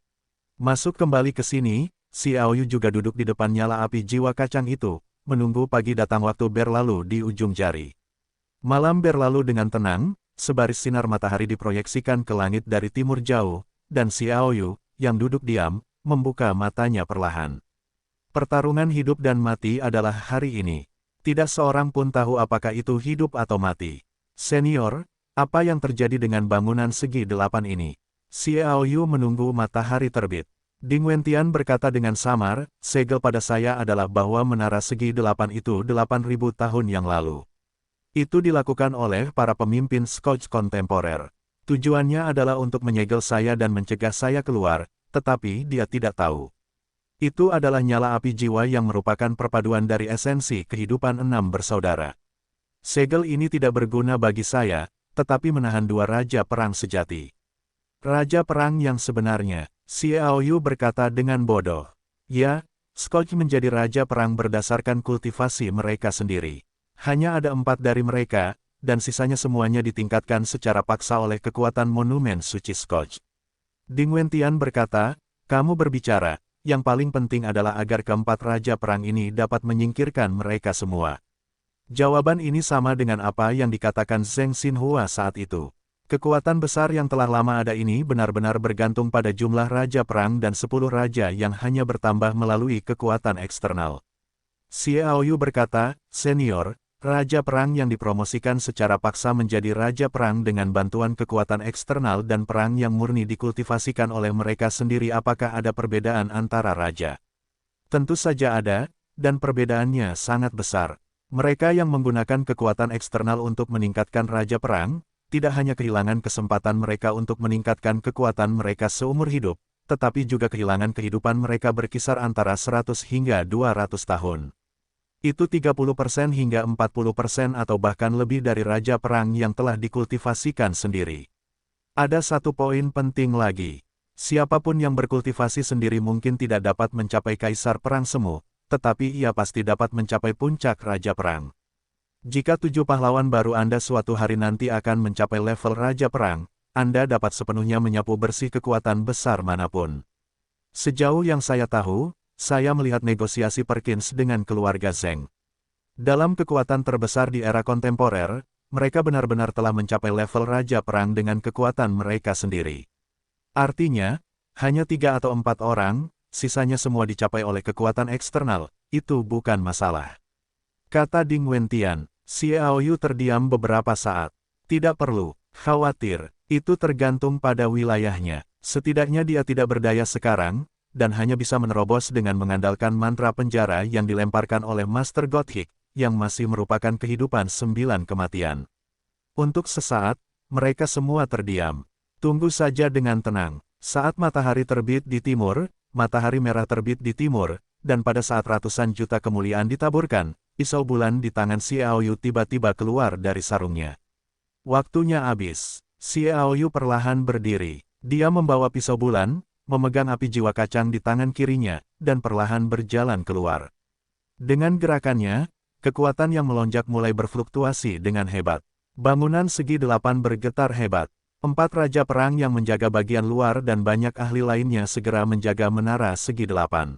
Masuk kembali ke sini, Xiao Yu juga duduk di depan nyala api jiwa kacang itu, menunggu pagi datang waktu berlalu di ujung jari. Malam berlalu dengan tenang, sebaris sinar matahari diproyeksikan ke langit dari timur jauh, dan Xiao Yu, yang duduk diam, membuka matanya perlahan. Pertarungan hidup dan mati adalah hari ini. Tidak seorang pun tahu apakah itu hidup atau mati. Senior, apa yang terjadi dengan bangunan segi 8 ini? Xiao Yu menunggu matahari terbit. Ding Wentian berkata dengan samar, segel pada saya adalah bahwa menara segi 8 itu 8.000 tahun yang lalu. Itu dilakukan oleh para pemimpin Scotch kontemporer. Tujuannya adalah untuk menyegel saya dan mencegah saya keluar, tetapi dia tidak tahu. Itu adalah nyala api jiwa yang merupakan perpaduan dari esensi kehidupan 6 bersaudara. Segel ini tidak berguna bagi saya, tetapi menahan 2 raja perang sejati. Raja perang yang sebenarnya, Xiao Yu berkata dengan bodoh. Ya, Scotch menjadi raja perang berdasarkan kultivasi mereka sendiri. Hanya ada 4 dari mereka, dan sisanya semuanya ditingkatkan secara paksa oleh kekuatan monumen suci Scotch. Ding Wentian berkata, kamu berbicara. Yang paling penting adalah agar keempat raja perang ini dapat menyingkirkan mereka semua. Jawaban ini sama dengan apa yang dikatakan Zheng Xinhua saat itu. Kekuatan besar yang telah lama ada ini benar-benar bergantung pada jumlah raja perang dan 10 raja yang hanya bertambah melalui kekuatan eksternal. Xiao Yu berkata, senior, raja perang yang dipromosikan secara paksa menjadi raja perang dengan bantuan kekuatan eksternal dan perang yang murni dikultivasikan oleh mereka sendiri. Apakah ada perbedaan antara raja? Tentu saja ada, dan perbedaannya sangat besar. Mereka yang menggunakan kekuatan eksternal untuk meningkatkan raja perang, tidak hanya kehilangan kesempatan mereka untuk meningkatkan kekuatan mereka seumur hidup, tetapi juga kehilangan kehidupan mereka berkisar antara 100 hingga 200 tahun. Itu 30% hingga 40% atau bahkan lebih dari raja perang yang telah dikultivasikan sendiri. Ada satu poin penting lagi. Siapapun yang berkultivasi sendiri mungkin tidak dapat mencapai kaisar perang semu, tetapi ia pasti dapat mencapai puncak raja perang. Jika 7 pahlawan baru Anda suatu hari nanti akan mencapai level raja perang, Anda dapat sepenuhnya menyapu bersih kekuatan besar manapun. Sejauh yang saya tahu, saya melihat negosiasi Perkins dengan keluarga Zheng. Dalam kekuatan terbesar di era kontemporer, mereka benar-benar telah mencapai level raja perang dengan kekuatan mereka sendiri. Artinya, hanya 3 atau 4 orang, sisanya semua dicapai oleh kekuatan eksternal, itu bukan masalah. Kata Ding Wentian, Xiaoyu terdiam beberapa saat. Tidak perlu khawatir, itu tergantung pada wilayahnya. Setidaknya dia tidak berdaya sekarang, dan hanya bisa menerobos dengan mengandalkan mantra penjara yang dilemparkan oleh Master Gothic, yang masih merupakan kehidupan 9 kematian. Untuk sesaat, mereka semua terdiam. Tunggu saja dengan tenang. Saat matahari terbit di timur, matahari merah terbit di timur, dan pada saat ratusan juta kemuliaan ditaburkan, pisau bulan di tangan Xiaoyu tiba-tiba keluar dari sarungnya. Waktunya habis. Xiaoyu perlahan berdiri. Dia membawa pisau bulan, memegang api jiwa kacang di tangan kirinya, dan perlahan berjalan keluar. Dengan gerakannya, kekuatan yang melonjak mulai berfluktuasi dengan hebat. Bangunan segi 8 bergetar hebat. 4 raja perang yang menjaga bagian luar dan banyak ahli lainnya segera menjaga menara segi 8.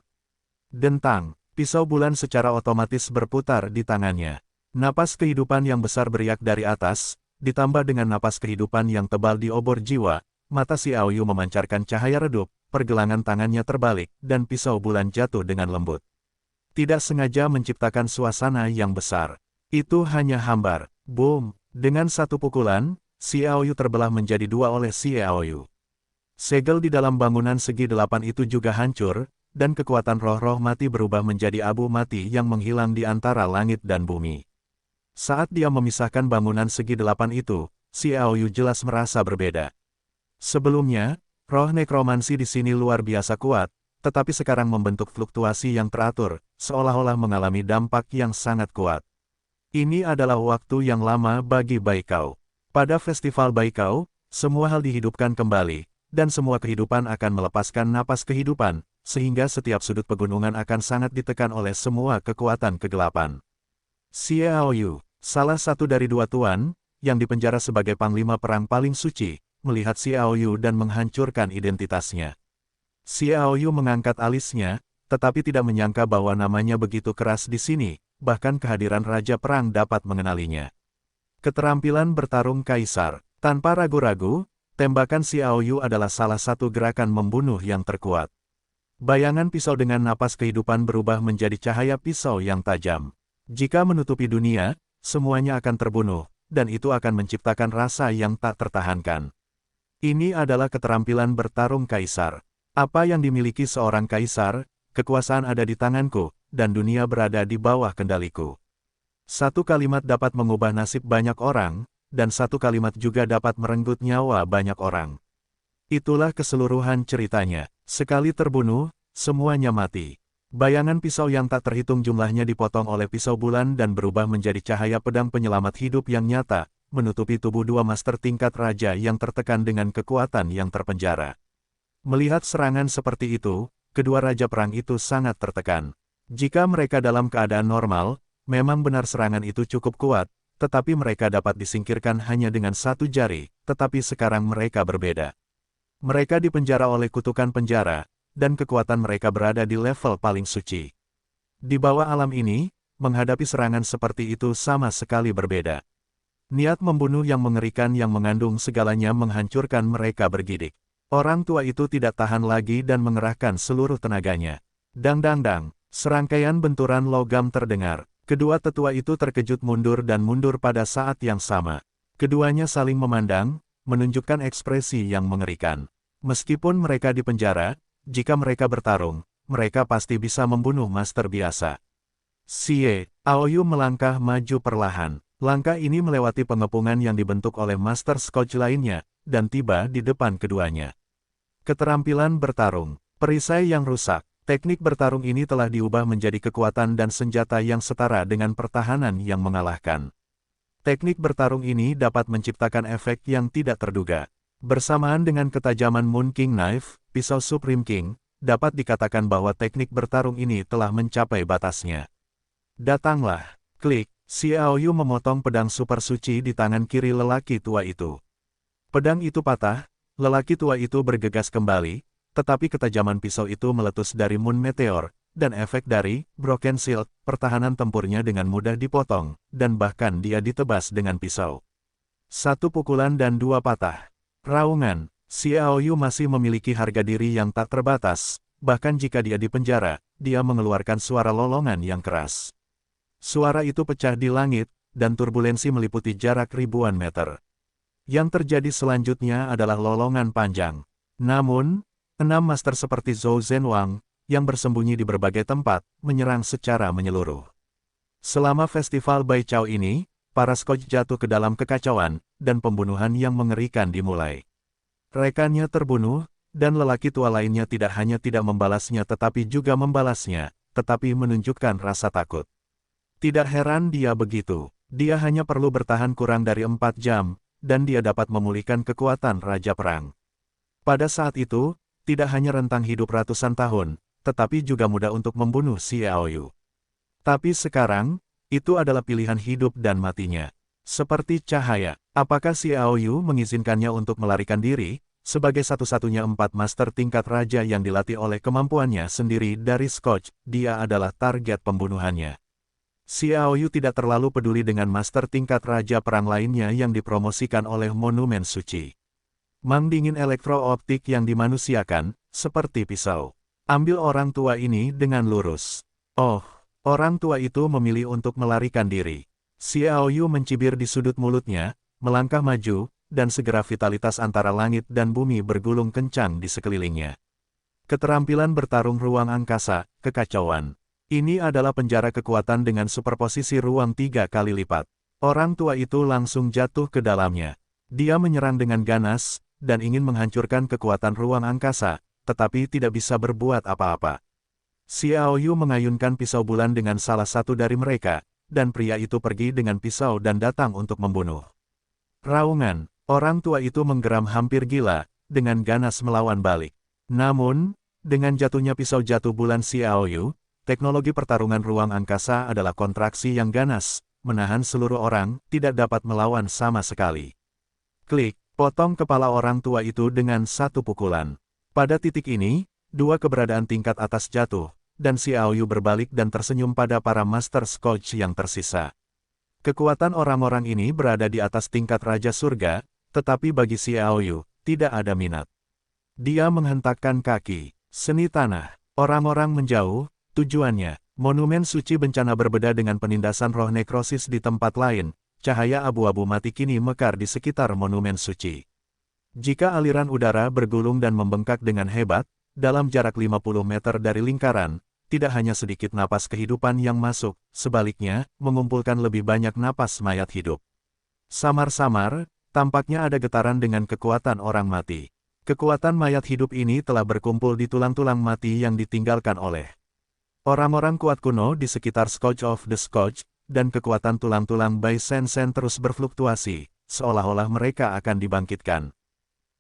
Dentang, pisau bulan secara otomatis berputar di tangannya. Napas kehidupan yang besar beriak dari atas, ditambah dengan napas kehidupan yang tebal di obor jiwa, mata Xiaoyu memancarkan cahaya redup, pergelangan tangannya terbalik, dan pisau bulan jatuh dengan lembut. Tidak sengaja menciptakan suasana yang besar. Itu hanya hambar. Boom! Dengan satu pukulan, Xiaoyu terbelah menjadi dua oleh Xiaoyu. Segel di dalam bangunan segi 8 itu juga hancur, dan kekuatan roh-roh mati berubah menjadi abu mati yang menghilang di antara langit dan bumi. Saat dia memisahkan bangunan segi 8 itu, Xiaoyu jelas merasa berbeda. Sebelumnya, roh nekromansi di sini luar biasa kuat, tetapi sekarang membentuk fluktuasi yang teratur, seolah-olah mengalami dampak yang sangat kuat. Ini adalah waktu yang lama bagi Baikao. Pada festival Baikao, semua hal dihidupkan kembali, dan semua kehidupan akan melepaskan napas kehidupan, sehingga setiap sudut pegunungan akan sangat ditekan oleh semua kekuatan kegelapan. Xiaoyu, salah satu dari dua tuan, yang dipenjara sebagai panglima perang paling suci, melihat Xiaoyu dan menghancurkan identitasnya. Xiaoyu mengangkat alisnya, tetapi tidak menyangka bahwa namanya begitu keras di sini, bahkan kehadiran Raja Perang dapat mengenalinya. Keterampilan bertarung Kaisar. Tanpa ragu-ragu, tembakan Xiaoyu adalah salah satu gerakan membunuh yang terkuat. Bayangan pisau dengan napas kehidupan berubah menjadi cahaya pisau yang tajam. Jika menutupi dunia, semuanya akan terbunuh, dan itu akan menciptakan rasa yang tak tertahankan. Ini adalah keterampilan bertarung Kaisar. Apa yang dimiliki seorang Kaisar, kekuasaan ada di tanganku, dan dunia berada di bawah kendaliku. Satu kalimat dapat mengubah nasib banyak orang, dan satu kalimat juga dapat merenggut nyawa banyak orang. Itulah keseluruhan ceritanya. Sekali terbunuh, semuanya mati. Bayangan pisau yang tak terhitung jumlahnya dipotong oleh pisau bulan dan berubah menjadi cahaya pedang penyelamat hidup yang nyata, menutupi tubuh dua master tingkat raja yang tertekan dengan kekuatan yang terpenjara. Melihat serangan seperti itu, kedua raja perang itu sangat tertekan. Jika mereka dalam keadaan normal, memang benar serangan itu cukup kuat, tetapi mereka dapat disingkirkan hanya dengan satu jari, tetapi sekarang mereka berbeda. Mereka dipenjara oleh kutukan penjara, dan kekuatan mereka berada di level paling suci. Di bawah alam ini, menghadapi serangan seperti itu sama sekali berbeda. Niat membunuh yang mengerikan yang mengandung segalanya menghancurkan mereka bergidik. Orang tua itu tidak tahan lagi dan mengerahkan seluruh tenaganya. Dang dang dang, serangkaian benturan logam terdengar. Kedua tetua itu terkejut mundur dan mundur pada saat yang sama. Keduanya saling memandang, menunjukkan ekspresi yang mengerikan. Meskipun mereka di penjara, jika mereka bertarung, mereka pasti bisa membunuh master biasa. Xiaoyu melangkah maju perlahan. Langkah ini melewati pengepungan yang dibentuk oleh master Scotch lainnya, dan tiba di depan keduanya. Keterampilan bertarung, perisai yang rusak. Teknik bertarung ini telah diubah menjadi kekuatan dan senjata yang setara dengan pertahanan yang mengalahkan. Teknik bertarung ini dapat menciptakan efek yang tidak terduga. Bersamaan dengan ketajaman Moon King Knife, pisau Supreme King, dapat dikatakan bahwa teknik bertarung ini telah mencapai batasnya. Datanglah. Klik, Xiaoyu memotong pedang super suci di tangan kiri lelaki tua itu. Pedang itu patah, lelaki tua itu bergegas kembali, tetapi ketajaman pisau itu meletus dari Moon Meteor, dan efek dari Broken Shield, pertahanan tempurnya dengan mudah dipotong, dan bahkan dia ditebas dengan pisau. Satu pukulan dan dua patah. Raungan, Xiaoyu masih memiliki harga diri yang tak terbatas, bahkan jika dia di penjara, dia mengeluarkan suara lolongan yang keras. Suara itu pecah di langit, dan turbulensi meliputi jarak ribuan meter. Yang terjadi selanjutnya adalah lolongan panjang. Namun, 6 master seperti Zhou Zhenwang, yang bersembunyi di berbagai tempat, menyerang secara menyeluruh. Selama festival Baichao ini, para Scotch jatuh ke dalam kekacauan, dan pembunuhan yang mengerikan dimulai. Rekannya terbunuh, dan lelaki tua lainnya tidak hanya tidak membalasnya tetapi juga membalasnya, tetapi menunjukkan rasa takut. Tidak heran dia begitu. Dia hanya perlu bertahan kurang dari 4 jam, dan dia dapat memulihkan kekuatan Raja Perang. Pada saat itu, tidak hanya rentang hidup ratusan tahun, tetapi juga mudah untuk membunuh Xiaoyu. Tapi sekarang, itu adalah pilihan hidup dan matinya. Seperti cahaya, apakah Xiaoyu mengizinkannya untuk melarikan diri, sebagai satu-satunya 4 master tingkat raja yang dilatih oleh kemampuannya sendiri dari Scotch, dia adalah target pembunuhannya. Xiaoyu tidak terlalu peduli dengan master tingkat raja perang lainnya yang dipromosikan oleh Monumen Suci. Mang dingin elektrooptik yang dimanusiakan, seperti pisau. Ambil orang tua ini dengan lurus. Oh, orang tua itu memilih untuk melarikan diri. Xiaoyu mencibir di sudut mulutnya, melangkah maju, dan segera vitalitas antara langit dan bumi bergulung kencang di sekelilingnya. Keterampilan bertarung ruang angkasa, kekacauan. Ini adalah penjara kekuatan dengan superposisi ruang 3 kali lipat. Orang tua itu langsung jatuh ke dalamnya. Dia menyerang dengan ganas, dan ingin menghancurkan kekuatan ruang angkasa, tetapi tidak bisa berbuat apa-apa. Xiaoyu mengayunkan pisau bulan dengan salah satu dari mereka, dan pria itu pergi dengan pisau dan datang untuk membunuh. Raungan, orang tua itu menggeram hampir gila, dengan ganas melawan balik. Namun, dengan jatuhnya pisau jatuh bulan Xiaoyu, teknologi pertarungan ruang angkasa adalah kontraksi yang ganas, menahan seluruh orang, tidak dapat melawan sama sekali. Klik, potong kepala orang tua itu dengan satu pukulan. Pada titik ini, 2 keberadaan tingkat atas jatuh, dan Xiaoyu berbalik dan tersenyum pada para Master Scotch yang tersisa. Kekuatan orang-orang ini berada di atas tingkat Raja Surga, tetapi bagi Xiaoyu, tidak ada minat. Dia menghentakkan kaki, seni tanah, orang-orang menjauh. Tujuannya, monumen suci bencana berbeda dengan penindasan roh nekrosis di tempat lain, cahaya abu-abu mati kini mekar di sekitar monumen suci. Jika aliran udara bergulung dan membengkak dengan hebat, dalam jarak 50 meter dari lingkaran, tidak hanya sedikit napas kehidupan yang masuk, sebaliknya, mengumpulkan lebih banyak napas mayat hidup. Samar-samar, tampaknya ada getaran dengan kekuatan orang mati. Kekuatan mayat hidup ini telah berkumpul di tulang-tulang mati yang ditinggalkan oleh orang-orang kuat kuno di sekitar Scotch of the Scotch, dan kekuatan tulang-tulang Bai Shen Shen terus berfluktuasi, seolah-olah mereka akan dibangkitkan.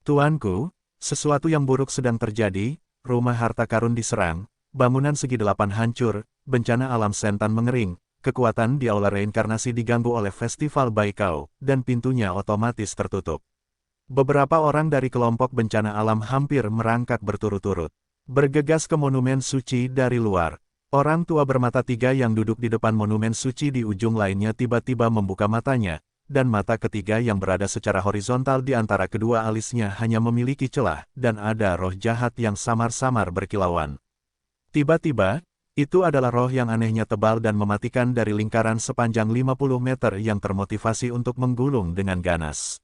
Tuanku, sesuatu yang buruk sedang terjadi, rumah harta karun diserang, bangunan segi 8 hancur, bencana alam Sentan mengering, kekuatan di aula reinkarnasi diganggu oleh festival Baichao, dan pintunya otomatis tertutup. Beberapa orang dari kelompok bencana alam hampir merangkak berturut-turut. Bergegas ke monumen suci dari luar. Orang tua bermata 3 yang duduk di depan monumen suci di ujung lainnya tiba-tiba membuka matanya, dan mata ketiga yang berada secara horizontal di antara kedua alisnya hanya memiliki celah, dan ada roh jahat yang samar-samar berkilauan. Tiba-tiba, itu adalah roh yang anehnya tebal dan mematikan dari lingkaran sepanjang 50 meter yang termotivasi untuk menggulung dengan ganas.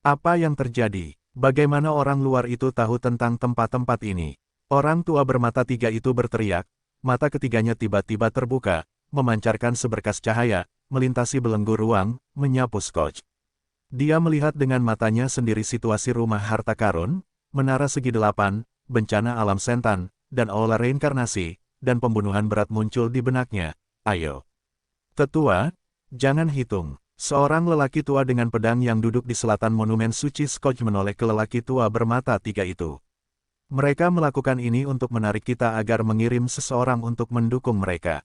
Apa yang terjadi? Bagaimana orang luar itu tahu tentang tempat-tempat ini? Orang tua bermata 3 itu berteriak. Mata ketiganya tiba-tiba terbuka, memancarkan seberkas cahaya, melintasi belenggu ruang, menyapu Scotch. Dia melihat dengan matanya sendiri situasi rumah harta karun, menara segi 8, bencana alam Sentan, dan aula reinkarnasi, dan pembunuhan berat muncul di benaknya. Ayo. Tetua, jangan hitung. Seorang lelaki tua dengan pedang yang duduk di selatan monumen suci Scotch menoleh ke lelaki tua bermata 3 itu. Mereka melakukan ini untuk menarik kita agar mengirim seseorang untuk mendukung mereka.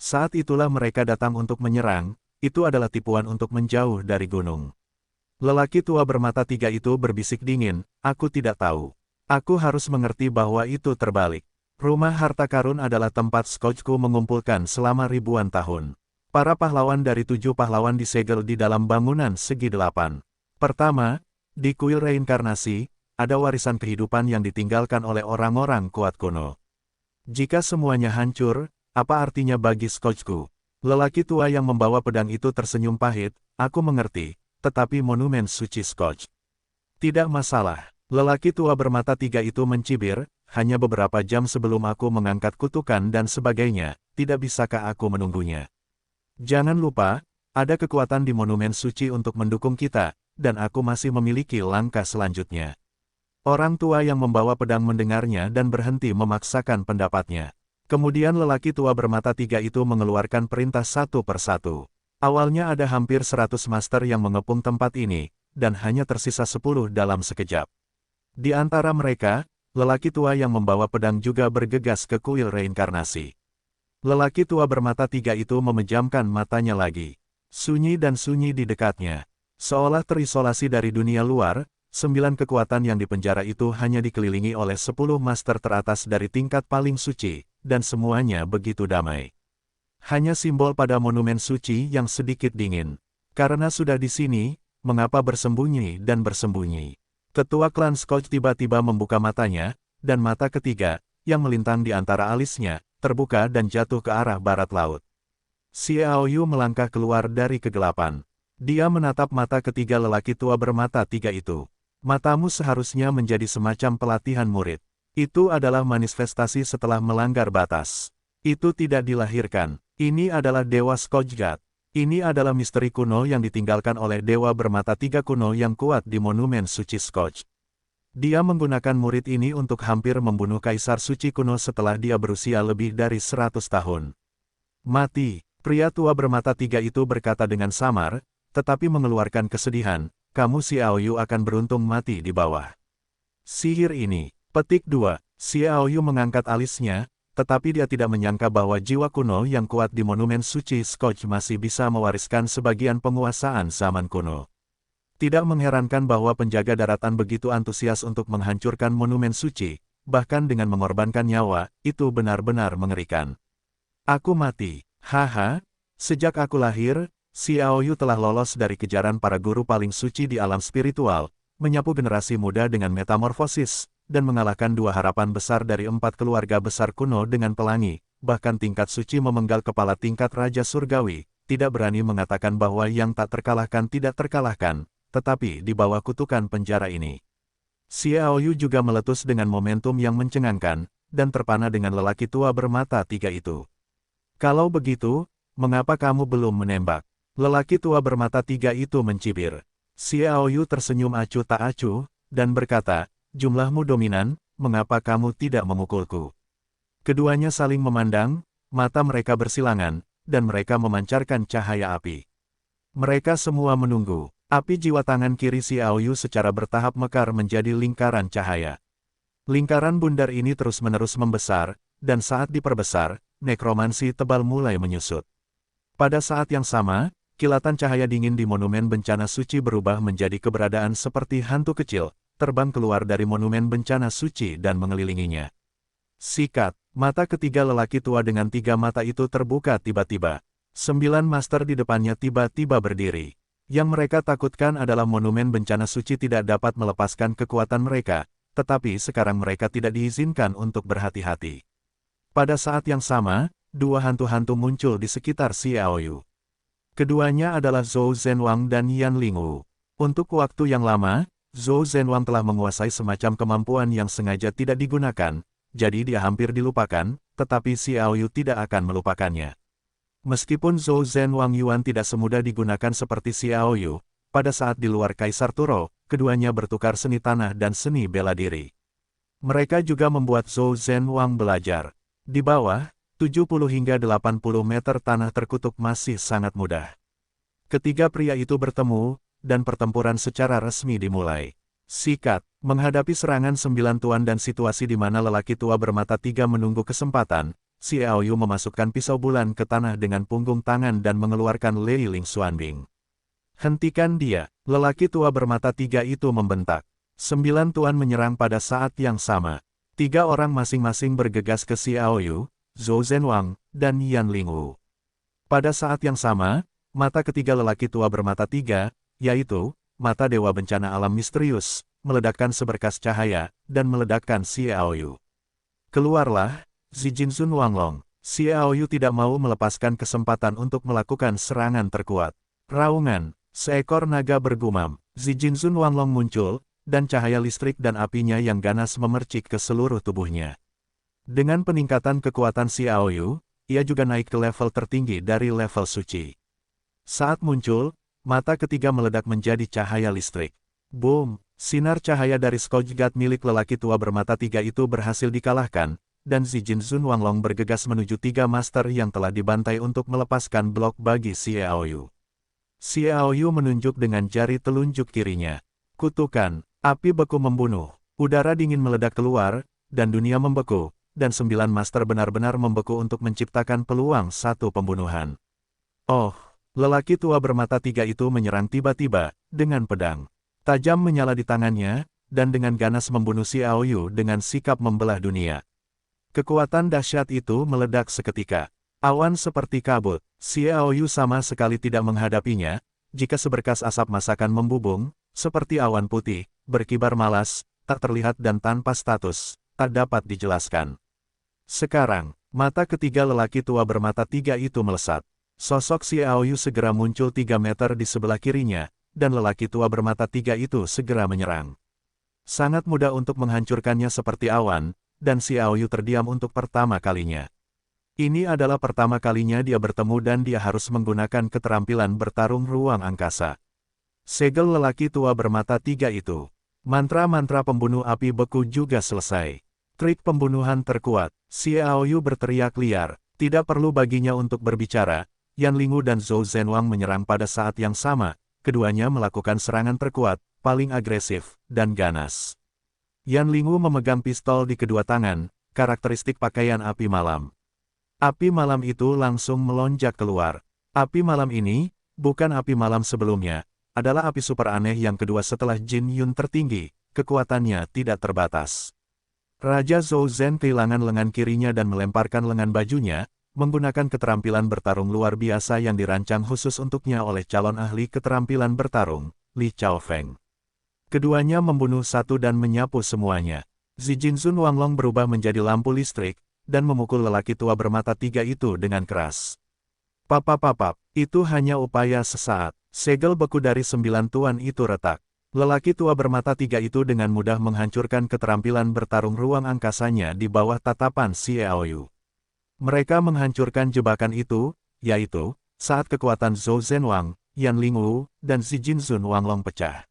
Saat itulah mereka datang untuk menyerang, itu adalah tipuan untuk menjauh dari gunung. Lelaki tua bermata 3 itu berbisik dingin, aku tidak tahu. Aku harus mengerti bahwa itu terbalik. Rumah harta karun adalah tempat Scotchku mengumpulkan selama ribuan tahun. Para pahlawan dari 7 pahlawan disegel di dalam bangunan segi 8. Pertama, di kuil reinkarnasi, ada warisan kehidupan yang ditinggalkan oleh orang-orang kuat kuno. Jika semuanya hancur, apa artinya bagi Scotchku? Lelaki tua yang membawa pedang itu tersenyum pahit, aku mengerti, tetapi monumen suci Scotch. Tidak masalah. Lelaki tua bermata tiga itu mencibir, hanya beberapa jam sebelum aku mengangkat kutukan dan sebagainya, tidak bisakah aku menunggunya? Jangan lupa, ada kekuatan di monumen suci untuk mendukung kita, dan aku masih memiliki langkah selanjutnya. Orang tua yang membawa pedang mendengarnya dan berhenti memaksakan pendapatnya. Kemudian lelaki tua bermata tiga itu mengeluarkan perintah satu persatu. Awalnya ada hampir 100 master yang mengepung tempat ini, dan hanya tersisa 10 dalam sekejap. Di antara mereka, lelaki tua yang membawa pedang juga bergegas ke kuil reinkarnasi. Lelaki tua bermata tiga itu memejamkan matanya lagi. Sunyi dan sunyi di dekatnya. Seolah terisolasi dari dunia luar, 9 kekuatan yang dipenjara itu hanya dikelilingi oleh 10 master teratas dari tingkat paling suci, dan semuanya begitu damai. Hanya simbol pada monumen suci yang sedikit dingin. Karena sudah di sini, mengapa bersembunyi dan bersembunyi? Ketua klan Scotch tiba-tiba membuka matanya, dan mata ketiga, yang melintang di antara alisnya, terbuka dan jatuh ke arah barat laut. Xiao Yu melangkah keluar dari kegelapan. Dia menatap mata ketiga lelaki tua bermata tiga itu. Matamu seharusnya menjadi semacam pelatihan murid. Itu adalah manifestasi setelah melanggar batas. Itu tidak dilahirkan. Ini adalah Dewa Scotch God. Ini adalah misteri kuno yang ditinggalkan oleh Dewa bermata tiga kuno yang kuat di monumen suci Scotch. Dia menggunakan murid ini untuk hampir membunuh Kaisar Suci kuno setelah dia berusia lebih dari 100 tahun. Mati, pria tua bermata tiga itu berkata dengan samar, tetapi mengeluarkan kesedihan. Kamu Xiao Yu akan beruntung mati di bawah sihir ini. Petik 2. Xiao Yu mengangkat alisnya, tetapi dia tidak menyangka bahwa jiwa kuno yang kuat di monumen suci Scotch masih bisa mewariskan sebagian penguasaan zaman kuno. Tidak mengherankan bahwa penjaga daratan begitu antusias untuk menghancurkan monumen suci, bahkan dengan mengorbankan nyawa, itu benar-benar mengerikan. Aku mati, haha, sejak aku lahir, Xiao Yu telah lolos dari kejaran para guru paling suci di alam spiritual, menyapu generasi muda dengan metamorfosis, dan mengalahkan 2 harapan besar dari 4 keluarga besar kuno dengan pelangi, bahkan tingkat suci memenggal kepala tingkat Raja Surgawi, tidak berani mengatakan bahwa yang tak terkalahkan tidak terkalahkan, tetapi di bawah kutukan penjara ini. Xiao Yu juga meletus dengan momentum yang mencengangkan, dan terpana dengan lelaki tua bermata tiga itu. Kalau begitu, mengapa kamu belum menembak? Lelaki tua bermata tiga itu mencibir. Xiao Yu tersenyum acuh tak acuh, dan berkata, jumlahmu dominan, mengapa kamu tidak memukulku? Keduanya saling memandang, mata mereka bersilangan, dan mereka memancarkan cahaya api. Mereka semua menunggu. Api jiwa tangan kiri Xiao Yu secara bertahap mekar menjadi lingkaran cahaya. Lingkaran bundar ini terus-menerus membesar, dan saat diperbesar, nekromansi tebal mulai menyusut. Pada saat yang sama, kilatan cahaya dingin di monumen bencana suci berubah menjadi keberadaan seperti hantu kecil, terbang keluar dari monumen bencana suci dan mengelilinginya. Sikat, mata ketiga lelaki tua dengan 3 mata itu terbuka tiba-tiba. 9 master di depannya tiba-tiba berdiri. Yang mereka takutkan adalah monumen bencana suci tidak dapat melepaskan kekuatan mereka, tetapi sekarang mereka tidak diizinkan untuk berhati-hati. Pada saat yang sama, 2 hantu-hantu muncul di sekitar Xiao Yu. Keduanya adalah Zhou Zhenwang dan Yan Lingwu. Untuk waktu yang lama, Zhou Zhenwang telah menguasai semacam kemampuan yang sengaja tidak digunakan, jadi dia hampir dilupakan, tetapi Xiao Yu tidak akan melupakannya. Meskipun Zhou Zhenwang Yuan tidak semudah digunakan seperti Xiao Yu, pada saat di luar Kaisar Turo, keduanya bertukar seni tanah dan seni bela diri. Mereka juga membuat Zhou Zhenwang belajar. Di bawah, 70 hingga 80 meter tanah terkutuk masih sangat mudah. Ketiga pria itu bertemu, dan pertempuran secara resmi dimulai. Sikat, menghadapi serangan 9 tuan dan situasi di mana lelaki tua bermata tiga menunggu kesempatan, Xiao Yu memasukkan pisau bulan ke tanah dengan punggung tangan dan mengeluarkan Lei Ling Xuanbing. Hentikan dia, lelaki tua bermata tiga itu membentak. 9 tuan menyerang pada saat yang sama. 3 orang masing-masing bergegas ke Xiao Yu, Zhou Zhenwang, dan Yan Lingwu. Pada saat yang sama, mata ketiga lelaki tua bermata tiga, yaitu, mata Dewa Bencana Alam Misterius, meledakkan seberkas cahaya, dan meledakkan Xiao Yu. Keluarlah, Zijinsun Wanglong. Xiaoyu tidak mau melepaskan kesempatan untuk melakukan serangan terkuat. Raungan, seekor naga bergumam, Zijinsun Wanglong muncul, dan cahaya listrik dan apinya yang ganas memercik ke seluruh tubuhnya. Dengan peningkatan kekuatan Xiaoyu, ia juga naik ke level tertinggi dari level suci. Saat muncul, mata ketiga meledak menjadi cahaya listrik. Boom! Sinar cahaya dari Skojgat milik lelaki tua bermata tiga itu berhasil dikalahkan, dan Zijinsun Wanglong bergegas menuju tiga master yang telah dibantai untuk melepaskan blok bagi Xiaoyu. Xiaoyu menunjuk dengan jari telunjuk kirinya. Kutukan, api beku membunuh. Udara dingin meledak keluar, dan dunia membeku, dan 9 master benar-benar membeku untuk menciptakan peluang satu pembunuhan. Oh, lelaki tua bermata tiga itu menyerang tiba-tiba, dengan pedang. Tajam menyala di tangannya, dan dengan ganas membunuh Xiaoyu dengan sikap membelah dunia. Kekuatan dahsyat itu meledak seketika. Awan seperti kabut, Xiaoyu sama sekali tidak menghadapinya, jika seberkas asap masakan membubung, seperti awan putih, berkibar malas, tak terlihat dan tanpa status, tak dapat dijelaskan. Sekarang, mata ketiga lelaki tua bermata tiga itu melesat. Sosok Xiaoyu segera muncul 3 meter di sebelah kirinya, dan lelaki tua bermata tiga itu segera menyerang. Sangat mudah untuk menghancurkannya seperti awan, dan Xiaoyu terdiam untuk pertama kalinya. Ini adalah pertama kalinya dia bertemu dan dia harus menggunakan keterampilan bertarung ruang angkasa. Segel lelaki tua bermata tiga itu. Mantra-mantra pembunuh api beku juga selesai. Trik pembunuhan terkuat. Xiaoyu berteriak liar. Tidak perlu baginya untuk berbicara. Yan Lingu dan Zhou Zhenwang menyerang pada saat yang sama. Keduanya melakukan serangan terkuat, paling agresif, dan ganas. Yan Lingu memegang pistol di kedua tangan, karakteristik pakaian api malam. Api malam itu langsung melonjak keluar. Api malam ini, bukan api malam sebelumnya, adalah api super aneh yang kedua setelah Jin Yun tertinggi, kekuatannya tidak terbatas. Raja Zhou Zhen kehilangan lengan kirinya dan melemparkan lengan bajunya, menggunakan keterampilan bertarung luar biasa yang dirancang khusus untuknya oleh calon ahli keterampilan bertarung, Li Chaofeng. Keduanya membunuh satu dan menyapu semuanya. Zijinsun Wanglong berubah menjadi lampu listrik, dan memukul lelaki tua bermata tiga itu dengan keras. Papapapap, itu hanya upaya sesaat. Segel beku dari 9 tuan itu retak. Lelaki tua bermata tiga itu dengan mudah menghancurkan keterampilan bertarung ruang angkasanya di bawah tatapan Xiaoyu. Mereka menghancurkan jebakan itu, yaitu, saat kekuatan Zhou Zhenwang, Yan Lingu, dan Zijinsun Wanglong pecah.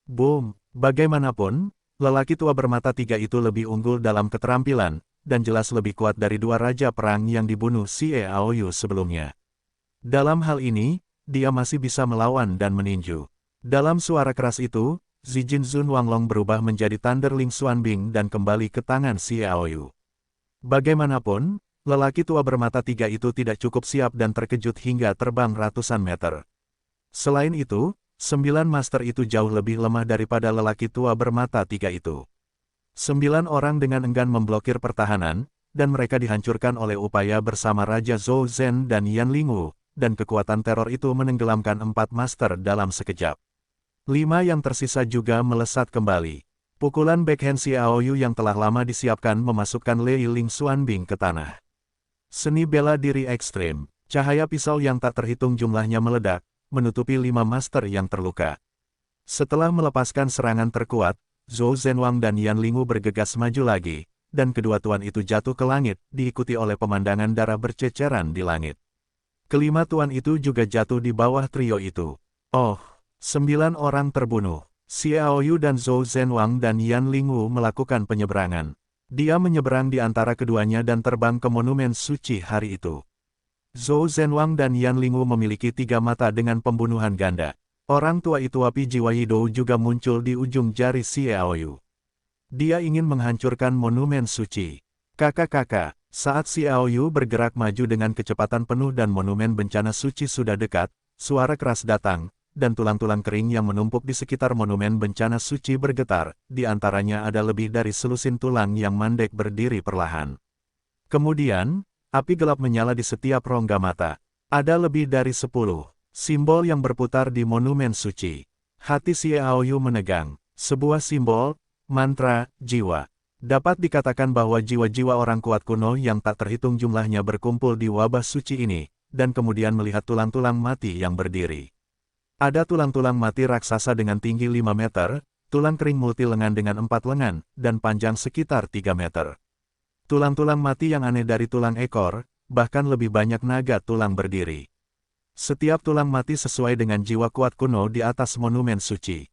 Boom! Bagaimanapun, lelaki tua bermata tiga itu lebih unggul dalam keterampilan, dan jelas lebih kuat dari dua raja perang yang dibunuh Xiaoyu sebelumnya. Dalam hal ini, dia masih bisa melawan dan meninju. Dalam suara keras itu, Zijinsun Wanglong berubah menjadi Thunderling Xuanbing dan kembali ke tangan Xiaoyu. Bagaimanapun, lelaki tua bermata tiga itu tidak cukup siap dan terkejut hingga terbang ratusan meter. Selain itu, 9 master itu jauh lebih lemah daripada lelaki tua bermata tiga itu. 9 orang dengan enggan memblokir pertahanan, dan mereka dihancurkan oleh upaya bersama Raja Zhou Zhen dan Yan Lingu, dan kekuatan teror itu menenggelamkan 4 master dalam sekejap. 5 yang tersisa juga melesat kembali. Pukulan backhand Xiaoyu yang telah lama disiapkan memasukkan Lei Ling Xuanbing ke tanah. Seni bela diri ekstrim, cahaya pisau yang tak terhitung jumlahnya meledak, menutupi 5 master yang terluka. Setelah melepaskan serangan terkuat, Zhou Zhenwang dan Yan Lingu bergegas maju lagi, dan kedua tuan itu jatuh ke langit, diikuti oleh pemandangan darah berceceran di langit. Kelima tuan itu juga jatuh di bawah trio itu. Oh, 9 orang terbunuh. Xiaoyu dan Zhou Zhenwang dan Yan Lingu melakukan penyeberangan. Dia menyeberang di antara keduanya dan terbang ke monumen suci hari itu. Zhou Zhenwang dan Yan Lingu memiliki 3 mata dengan pembunuhan ganda. Orang tua itu api jiwa Yidou juga muncul di ujung jari Xiaoyu. Dia ingin menghancurkan monumen suci. Kakak-kakak, saat Xiaoyu bergerak maju dengan kecepatan penuh dan monumen bencana suci sudah dekat, suara keras datang, dan tulang-tulang kering yang menumpuk di sekitar monumen bencana suci bergetar, di antaranya ada lebih dari selusin tulang yang mandek berdiri perlahan. Kemudian, api gelap menyala di setiap rongga mata. Ada lebih dari 10 simbol yang berputar di monumen suci. Hati Xiaoyu menegang. Sebuah simbol, mantra, jiwa. Dapat dikatakan bahwa jiwa-jiwa orang kuat kuno yang tak terhitung jumlahnya berkumpul di wabah suci ini, dan kemudian melihat tulang-tulang mati yang berdiri. Ada tulang-tulang mati raksasa dengan tinggi 5 meter, tulang kering multi lengan dengan 4 lengan, dan panjang sekitar 3 meter. Tulang-tulang mati yang aneh dari tulang ekor, bahkan lebih banyak naga tulang berdiri. Setiap tulang mati sesuai dengan jiwa kuat kuno di atas monumen suci.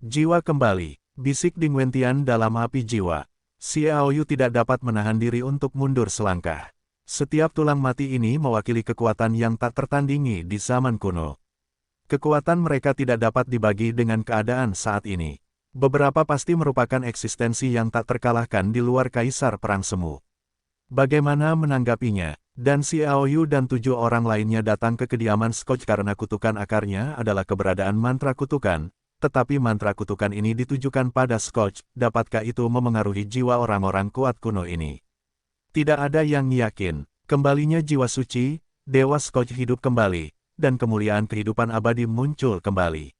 Jiwa kembali, bisik Ding Wentian dalam api jiwa. Xiaoyu tidak dapat menahan diri untuk mundur selangkah. Setiap tulang mati ini mewakili kekuatan yang tak tertandingi di zaman kuno. Kekuatan mereka tidak dapat dibagi dengan keadaan saat ini. Beberapa pasti merupakan eksistensi yang tak terkalahkan di luar Kaisar Perang Semu. Bagaimana menanggapinya? Dan Xiaoyu dan 7 orang lainnya datang ke kediaman Scotch karena kutukan akarnya adalah keberadaan mantra kutukan. Tetapi mantra kutukan ini ditujukan pada Scotch, dapatkah itu memengaruhi jiwa orang-orang kuat kuno ini? Tidak ada yang yakin. Kembalinya jiwa suci, Dewa Scotch hidup kembali, dan kemuliaan kehidupan abadi muncul kembali.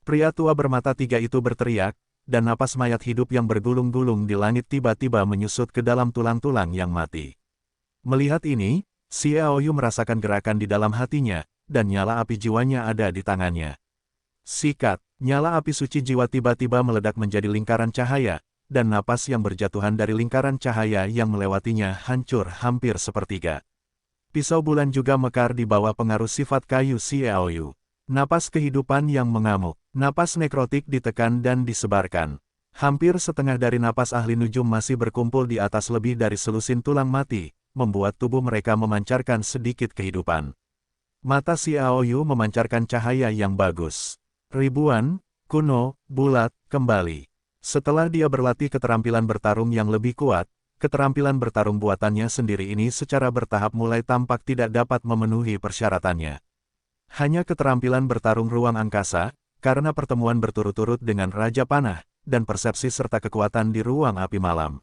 Pria tua bermata 3 itu berteriak, dan napas mayat hidup yang bergulung-gulung di langit tiba-tiba menyusut ke dalam tulang-tulang yang mati. Melihat ini, Xiaoyu merasakan gerakan di dalam hatinya, dan nyala api jiwanya ada di tangannya. Sikat. Nyala api suci jiwa tiba-tiba meledak menjadi lingkaran cahaya, dan napas yang berjatuhan dari lingkaran cahaya yang melewatinya hancur hampir sepertiga. Pisau bulan juga mekar di bawah pengaruh sifat kayu Xiaoyu. Napas kehidupan yang mengamuk, napas nekrotik ditekan dan disebarkan. Hampir setengah dari napas ahli nujum masih berkumpul di atas lebih dari selusin tulang mati, membuat tubuh mereka memancarkan sedikit kehidupan. Mata Xiaoyu memancarkan cahaya yang bagus. Ribuan, kuno, bulat, kembali. Setelah dia berlatih keterampilan bertarung yang lebih kuat, keterampilan bertarung buatannya sendiri ini secara bertahap mulai tampak tidak dapat memenuhi persyaratannya. Hanya keterampilan bertarung ruang angkasa, karena pertemuan berturut-turut dengan Raja Panah, dan persepsi serta kekuatan di ruang api malam.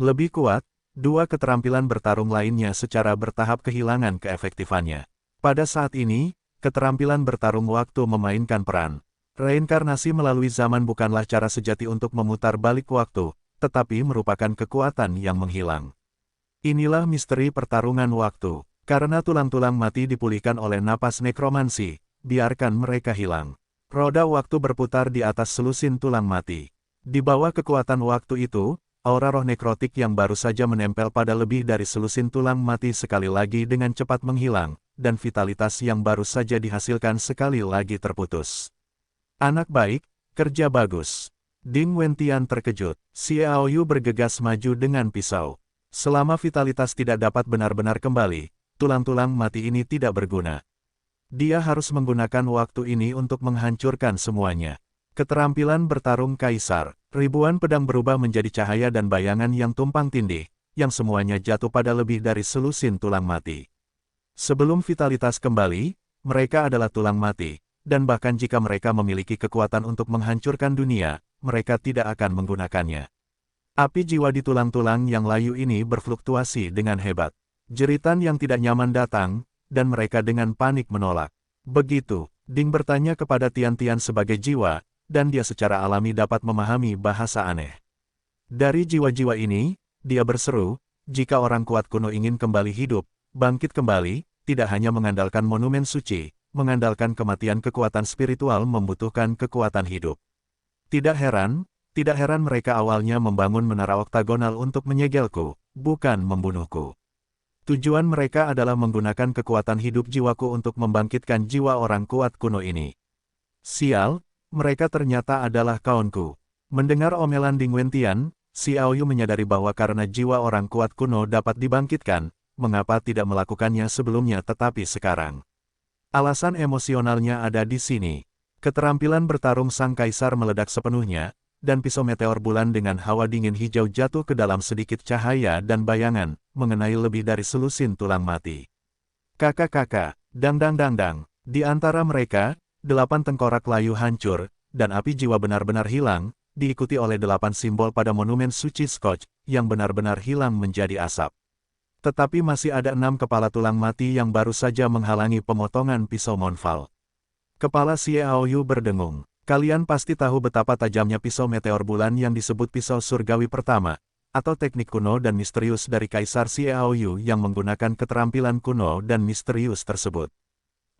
Lebih kuat, 2 keterampilan bertarung lainnya secara bertahap kehilangan keefektifannya. Pada saat ini, keterampilan bertarung waktu memainkan peran. Reinkarnasi melalui zaman bukanlah cara sejati untuk memutar balik waktu, tetapi merupakan kekuatan yang menghilang. Inilah misteri pertarungan waktu. Karena tulang-tulang mati dipulihkan oleh napas nekromansi, biarkan mereka hilang. Roda waktu berputar di atas selusin tulang mati. Di bawah kekuatan waktu itu, aura roh nekrotik yang baru saja menempel pada lebih dari selusin tulang mati sekali lagi dengan cepat menghilang, dan vitalitas yang baru saja dihasilkan sekali lagi terputus. Anak baik, kerja bagus. Ding Wentian terkejut. Xiaoyu bergegas maju dengan pisau. Selama vitalitas tidak dapat benar-benar kembali, tulang-tulang mati ini tidak berguna. Dia harus menggunakan waktu ini untuk menghancurkan semuanya. Keterampilan bertarung kaisar. Ribuan pedang berubah menjadi cahaya dan bayangan yang tumpang tindih, yang semuanya jatuh pada lebih dari selusin tulang mati. Sebelum vitalitas kembali, mereka adalah tulang mati, dan bahkan jika mereka memiliki kekuatan untuk menghancurkan dunia, mereka tidak akan menggunakannya. Api jiwa di tulang-tulang yang layu ini berfluktuasi dengan hebat. Jeritan yang tidak nyaman datang, dan mereka dengan panik menolak. Begitu, Ding bertanya kepada Tian-Tian sebagai jiwa, dan dia secara alami dapat memahami bahasa aneh. Dari jiwa-jiwa ini, dia berseru, jika orang kuat kuno ingin kembali hidup, bangkit kembali, tidak hanya mengandalkan monumen suci, mengandalkan kematian kekuatan spiritual membutuhkan kekuatan hidup. Tidak heran mereka awalnya membangun menara oktagonal untuk menyegelku, bukan membunuhku. Tujuan mereka adalah menggunakan kekuatan hidup jiwaku untuk membangkitkan jiwa orang kuat kuno ini. Sial, mereka ternyata adalah kawanku. Mendengar omelan Ding Wentian, Xiaoyu menyadari bahwa karena jiwa orang kuat kuno dapat dibangkitkan, mengapa tidak melakukannya sebelumnya tetapi sekarang. Alasan emosionalnya ada di sini. Keterampilan bertarung sang kaisar meledak sepenuhnya, dan pisau meteor bulan dengan hawa dingin hijau jatuh ke dalam sedikit cahaya dan bayangan, mengenai lebih dari selusin tulang mati. Kakak-kakak, dang-dang-dang-dang, di antara mereka, 8 tengkorak layu hancur, dan api jiwa benar-benar hilang, diikuti oleh 8 simbol pada monumen suci Scotch, yang benar-benar hilang menjadi asap. Tetapi masih ada 6 kepala tulang mati yang baru saja menghalangi pemotongan pisau Monfal. Kepala Xiaoyu berdengung. Kalian pasti tahu betapa tajamnya pisau meteor bulan yang disebut pisau surgawi pertama, atau teknik kuno dan misterius dari Kaisar Xiaoyu yang menggunakan keterampilan kuno dan misterius tersebut.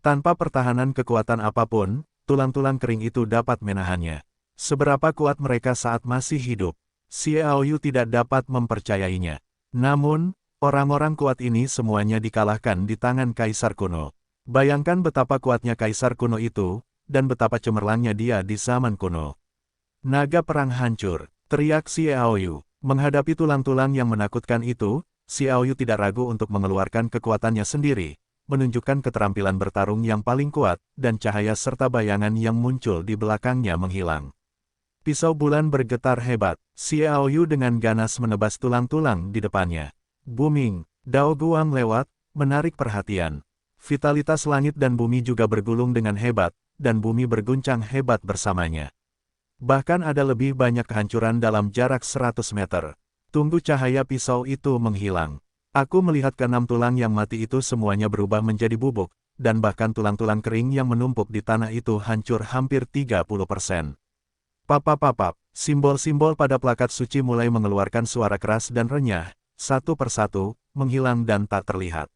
Tanpa pertahanan kekuatan apapun, tulang-tulang kering itu dapat menahannya. Seberapa kuat mereka saat masih hidup, Xiaoyu tidak dapat mempercayainya. Namun, orang-orang kuat ini semuanya dikalahkan di tangan Kaisar kuno. Bayangkan betapa kuatnya Kaisar kuno itu, dan betapa cemerlangnya dia di zaman kuno. Naga perang hancur, teriak Xiaoyu. Menghadapi tulang-tulang yang menakutkan itu, Xiaoyu tidak ragu untuk mengeluarkan kekuatannya sendiri, menunjukkan keterampilan bertarung yang paling kuat, dan cahaya serta bayangan yang muncul di belakangnya menghilang. Pisau bulan bergetar hebat, Xiaoyu dengan ganas menebas tulang-tulang di depannya. Booming, Dao Guang lewat, menarik perhatian. Vitalitas langit dan bumi juga bergulung dengan hebat, dan bumi berguncang hebat bersamanya. Bahkan ada lebih banyak kehancuran dalam jarak 100 meter. Tunggu cahaya pisau itu menghilang. Aku melihat keenam tulang yang mati itu semuanya berubah menjadi bubuk, dan bahkan tulang-tulang kering yang menumpuk di tanah itu hancur hampir 30%. Papap-papap, simbol-simbol pada plakat suci mulai mengeluarkan suara keras dan renyah, satu persatu, menghilang dan tak terlihat.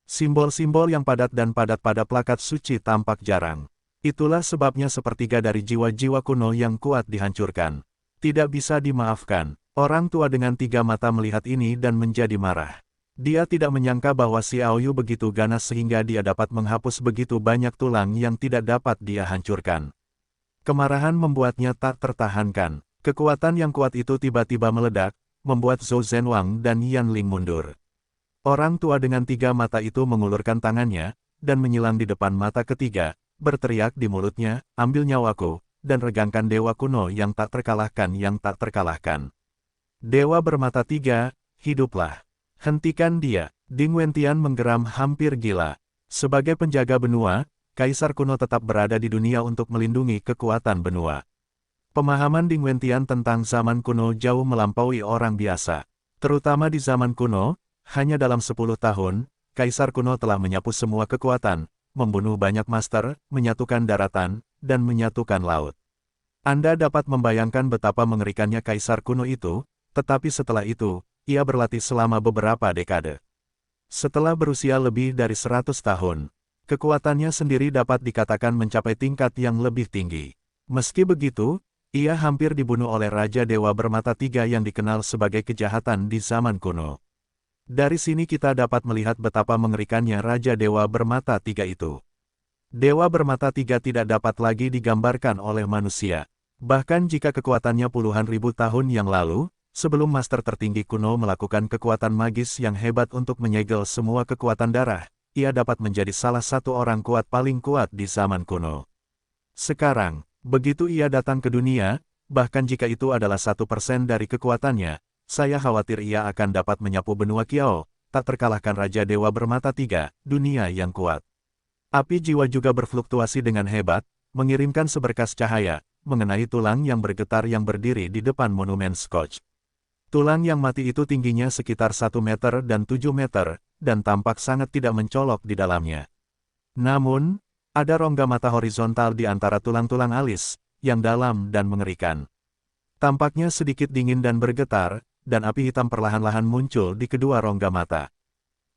Simbol-simbol yang padat dan padat pada plakat suci tampak jarang. Itulah sebabnya sepertiga dari jiwa-jiwa kuno yang kuat dihancurkan. Tidak bisa dimaafkan. Orang tua dengan 3 mata melihat ini dan menjadi marah. Dia tidak menyangka bahwa Xiaoyu begitu ganas sehingga dia dapat menghapus begitu banyak tulang yang tidak dapat dia hancurkan. Kemarahan membuatnya tak tertahankan. Kekuatan yang kuat itu tiba-tiba meledak, membuat Zhou Zhenwang dan Yan Ling mundur. Orang tua dengan 3 mata itu mengulurkan tangannya, dan menyilang di depan mata ketiga, berteriak di mulutnya, ambil nyawaku, dan regangkan dewa kuno yang tak terkalahkan. Dewa bermata 3, hiduplah. Hentikan dia. Ding Wentian menggeram hampir gila. Sebagai penjaga benua, Kaisar kuno tetap berada di dunia untuk melindungi kekuatan benua. Pemahaman Ding Wentian tentang zaman kuno jauh melampaui orang biasa. Terutama di zaman kuno, hanya dalam 10 tahun, Kaisar kuno telah menyapu semua kekuatan, membunuh banyak master, menyatukan daratan, dan menyatukan laut. Anda dapat membayangkan betapa mengerikannya Kaisar kuno itu, tetapi setelah itu, ia berlatih selama beberapa dekade. Setelah berusia lebih dari 100 tahun, kekuatannya sendiri dapat dikatakan mencapai tingkat yang lebih tinggi. Meski begitu, ia hampir dibunuh oleh Raja Dewa Bermata 3 yang dikenal sebagai kejahatan di zaman kuno. Dari sini kita dapat melihat betapa mengerikannya Raja Dewa Bermata 3 itu. Dewa Bermata 3 tidak dapat lagi digambarkan oleh manusia. Bahkan jika kekuatannya puluhan ribu tahun yang lalu, sebelum Master tertinggi kuno melakukan kekuatan magis yang hebat untuk menyegel semua kekuatan darah, ia dapat menjadi salah satu orang kuat paling kuat di zaman kuno. Sekarang, begitu ia datang ke dunia, bahkan jika itu adalah 1% dari kekuatannya, saya khawatir ia akan dapat menyapu benua Kiao, tak terkalahkan Raja Dewa Bermata 3, dunia yang kuat. Api jiwa juga berfluktuasi dengan hebat, mengirimkan seberkas cahaya, mengenai tulang yang bergetar yang berdiri di depan monumen Scotch. Tulang yang mati itu tingginya sekitar 1 meter dan 7 meter, dan tampak sangat tidak mencolok di dalamnya. Namun, ada rongga mata horizontal di antara tulang-tulang alis, yang dalam dan mengerikan. Tampaknya sedikit dingin dan bergetar, dan api hitam perlahan-lahan muncul di kedua rongga mata.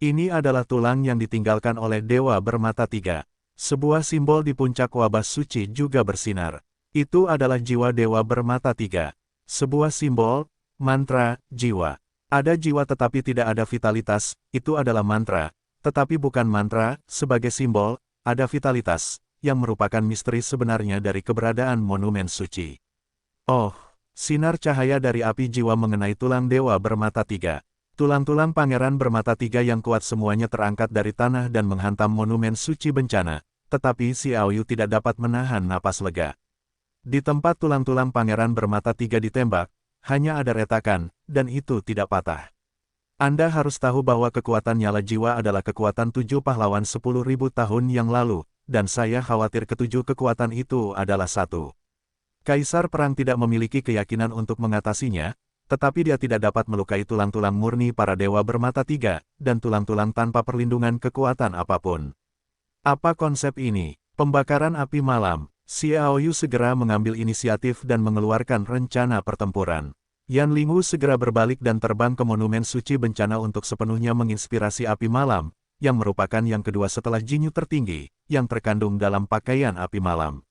Ini adalah tulang yang ditinggalkan oleh Dewa Bermata 3. Sebuah simbol di puncak wabah suci juga bersinar. Itu adalah jiwa Dewa Bermata 3. Sebuah simbol, mantra, jiwa. Ada jiwa tetapi tidak ada vitalitas, itu adalah mantra. Tetapi bukan mantra, sebagai simbol, ada vitalitas, yang merupakan misteri sebenarnya dari keberadaan monumen suci. Oh, sinar cahaya dari api jiwa mengenai tulang Dewa Bermata 3. Tulang-tulang Pangeran Bermata 3 yang kuat semuanya terangkat dari tanah dan menghantam monumen suci bencana, tetapi Xiaoyu tidak dapat menahan napas lega. Di tempat tulang-tulang Pangeran Bermata 3 ditembak, hanya ada retakan, dan itu tidak patah. Anda harus tahu bahwa kekuatan nyala jiwa adalah kekuatan 7 pahlawan 10.000 tahun yang lalu, dan saya khawatir ketujuh kekuatan itu adalah satu. Kaisar Perang tidak memiliki keyakinan untuk mengatasinya, tetapi dia tidak dapat melukai tulang-tulang murni para Dewa Bermata 3, dan tulang-tulang tanpa perlindungan kekuatan apapun. Apa konsep ini? Pembakaran api malam. Xiaoyu segera mengambil inisiatif dan mengeluarkan rencana pertempuran. Yan Lingwu segera berbalik dan terbang ke Monumen Suci Bencana untuk sepenuhnya menginspirasi api malam, yang merupakan yang kedua setelah Jinyu tertinggi, yang terkandung dalam pakaian api malam.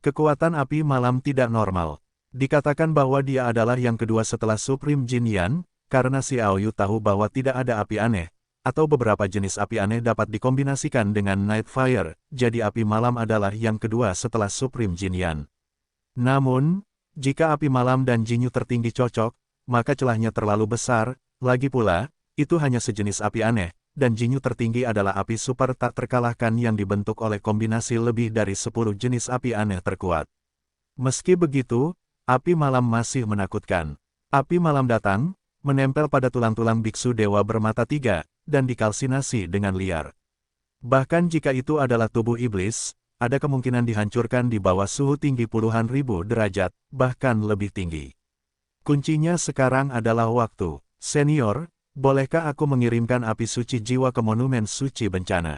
Kekuatan api malam tidak normal. Dikatakan bahwa dia adalah yang kedua setelah Supreme Jin Yan, karena Xiao Yu tahu bahwa tidak ada api aneh, atau beberapa jenis api aneh dapat dikombinasikan dengan Night Fire, jadi api malam adalah yang kedua setelah Supreme Jin Yan. Namun, jika api malam dan Jinyu tertinggi cocok, maka celahnya terlalu besar, lagi pula, itu hanya sejenis api aneh, dan Jinyu tertinggi adalah api super tak terkalahkan yang dibentuk oleh kombinasi lebih dari 10 jenis api aneh terkuat. Meski begitu, api malam masih menakutkan. Api malam datang, menempel pada tulang-tulang biksu dewa bermata tiga, dan dikalsinasi dengan liar. Bahkan jika itu adalah tubuh iblis, ada kemungkinan dihancurkan di bawah suhu tinggi puluhan ribu derajat, bahkan lebih tinggi. Kuncinya sekarang adalah waktu. Senior, bolehkah aku mengirimkan api suci jiwa ke Monumen Suci Bencana?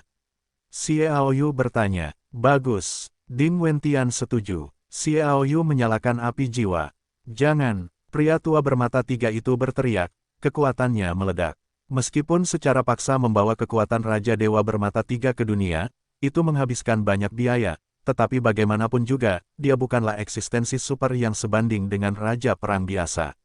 Xiao Yu bertanya. Bagus. Ding Wentian setuju. Xiao Yu menyalakan api jiwa. Jangan, pria tua bermata tiga itu berteriak, kekuatannya meledak. Meskipun secara paksa membawa kekuatan Raja Dewa bermata tiga ke dunia, itu menghabiskan banyak biaya, tetapi bagaimanapun juga, dia bukanlah eksistensi super yang sebanding dengan Raja Perang biasa.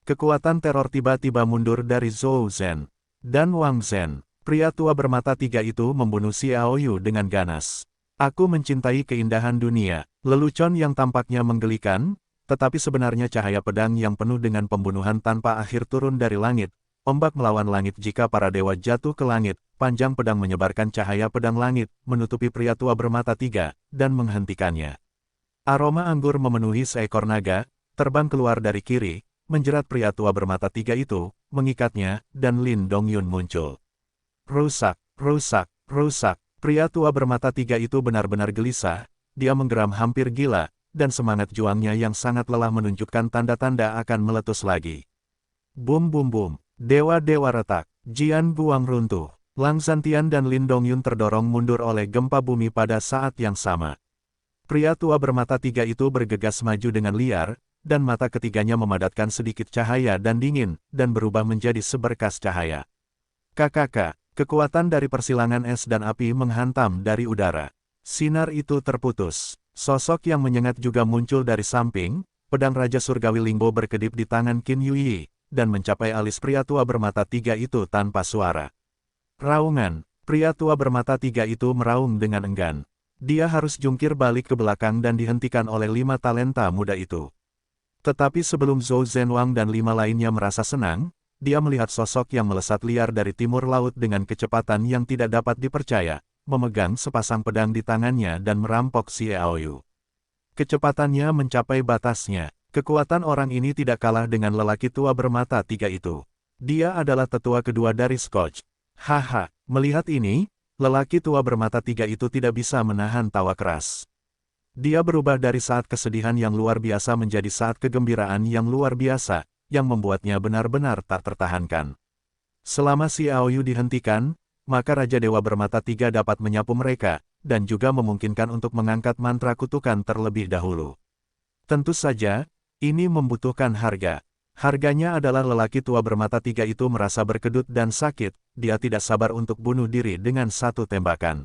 Kekuatan teror tiba-tiba mundur dari Zhou Zhen dan Wang Zhen. Pria tua bermata tiga itu membunuh Xiao Yu dengan ganas. Aku mencintai keindahan dunia, lelucon yang tampaknya menggelikan, tetapi sebenarnya cahaya pedang yang penuh dengan pembunuhan tanpa akhir turun dari langit. Ombak melawan langit jika para dewa jatuh ke langit, panjang pedang menyebarkan cahaya pedang langit, menutupi pria tua bermata tiga, dan menghentikannya. Aroma anggur memenuhi seekor naga, terbang keluar dari kiri, menjerat pria tua bermata tiga itu, mengikatnya, dan Lin Dongyun muncul. Rusak, rusak, rusak. Pria tua bermata tiga itu benar-benar gelisah, dia menggeram hampir gila, dan semangat juangnya yang sangat lelah menunjukkan tanda-tanda akan meletus lagi. Bum bum bum. Dewa-dewa retak, Jian Guang runtuh, Lang Zhantian dan Lin Dongyun terdorong mundur oleh gempa bumi pada saat yang sama. Pria tua bermata tiga itu bergegas maju dengan liar, dan mata ketiganya memadatkan sedikit cahaya dan dingin, dan berubah menjadi seberkas cahaya. Kakak, kekuatan dari persilangan es dan api menghantam dari udara. Sinar itu terputus. Sosok yang menyengat juga muncul dari samping, pedang Raja Surgawi Lingbo berkedip di tangan Qin Yuyi, dan mencapai alis pria tua bermata tiga itu tanpa suara. Raungan, pria tua bermata tiga itu meraung dengan enggan. Dia harus jungkir balik ke belakang dan dihentikan oleh 5 talenta muda itu. Tetapi sebelum Zhou Zhenwang dan 5 lainnya merasa senang, dia melihat sosok yang melesat liar dari timur laut dengan kecepatan yang tidak dapat dipercaya, memegang sepasang pedang di tangannya dan merampok Xiao Yu. Kecepatannya mencapai batasnya. Kekuatan orang ini tidak kalah dengan lelaki tua bermata tiga itu. Dia adalah tetua kedua dari Scotch. Haha, melihat ini, lelaki tua bermata tiga itu tidak bisa menahan tawa keras. Dia berubah dari saat kesedihan yang luar biasa menjadi saat kegembiraan yang luar biasa, yang membuatnya benar-benar tak tertahankan. Selama Xiao Yu dihentikan, maka Raja Dewa bermata tiga dapat menyapu mereka, dan juga memungkinkan untuk mengangkat mantra kutukan terlebih dahulu. Tentu saja, ini membutuhkan harga. Harganya adalah lelaki tua bermata tiga itu merasa berkedut dan sakit, dia tidak sabar untuk bunuh diri dengan satu tembakan.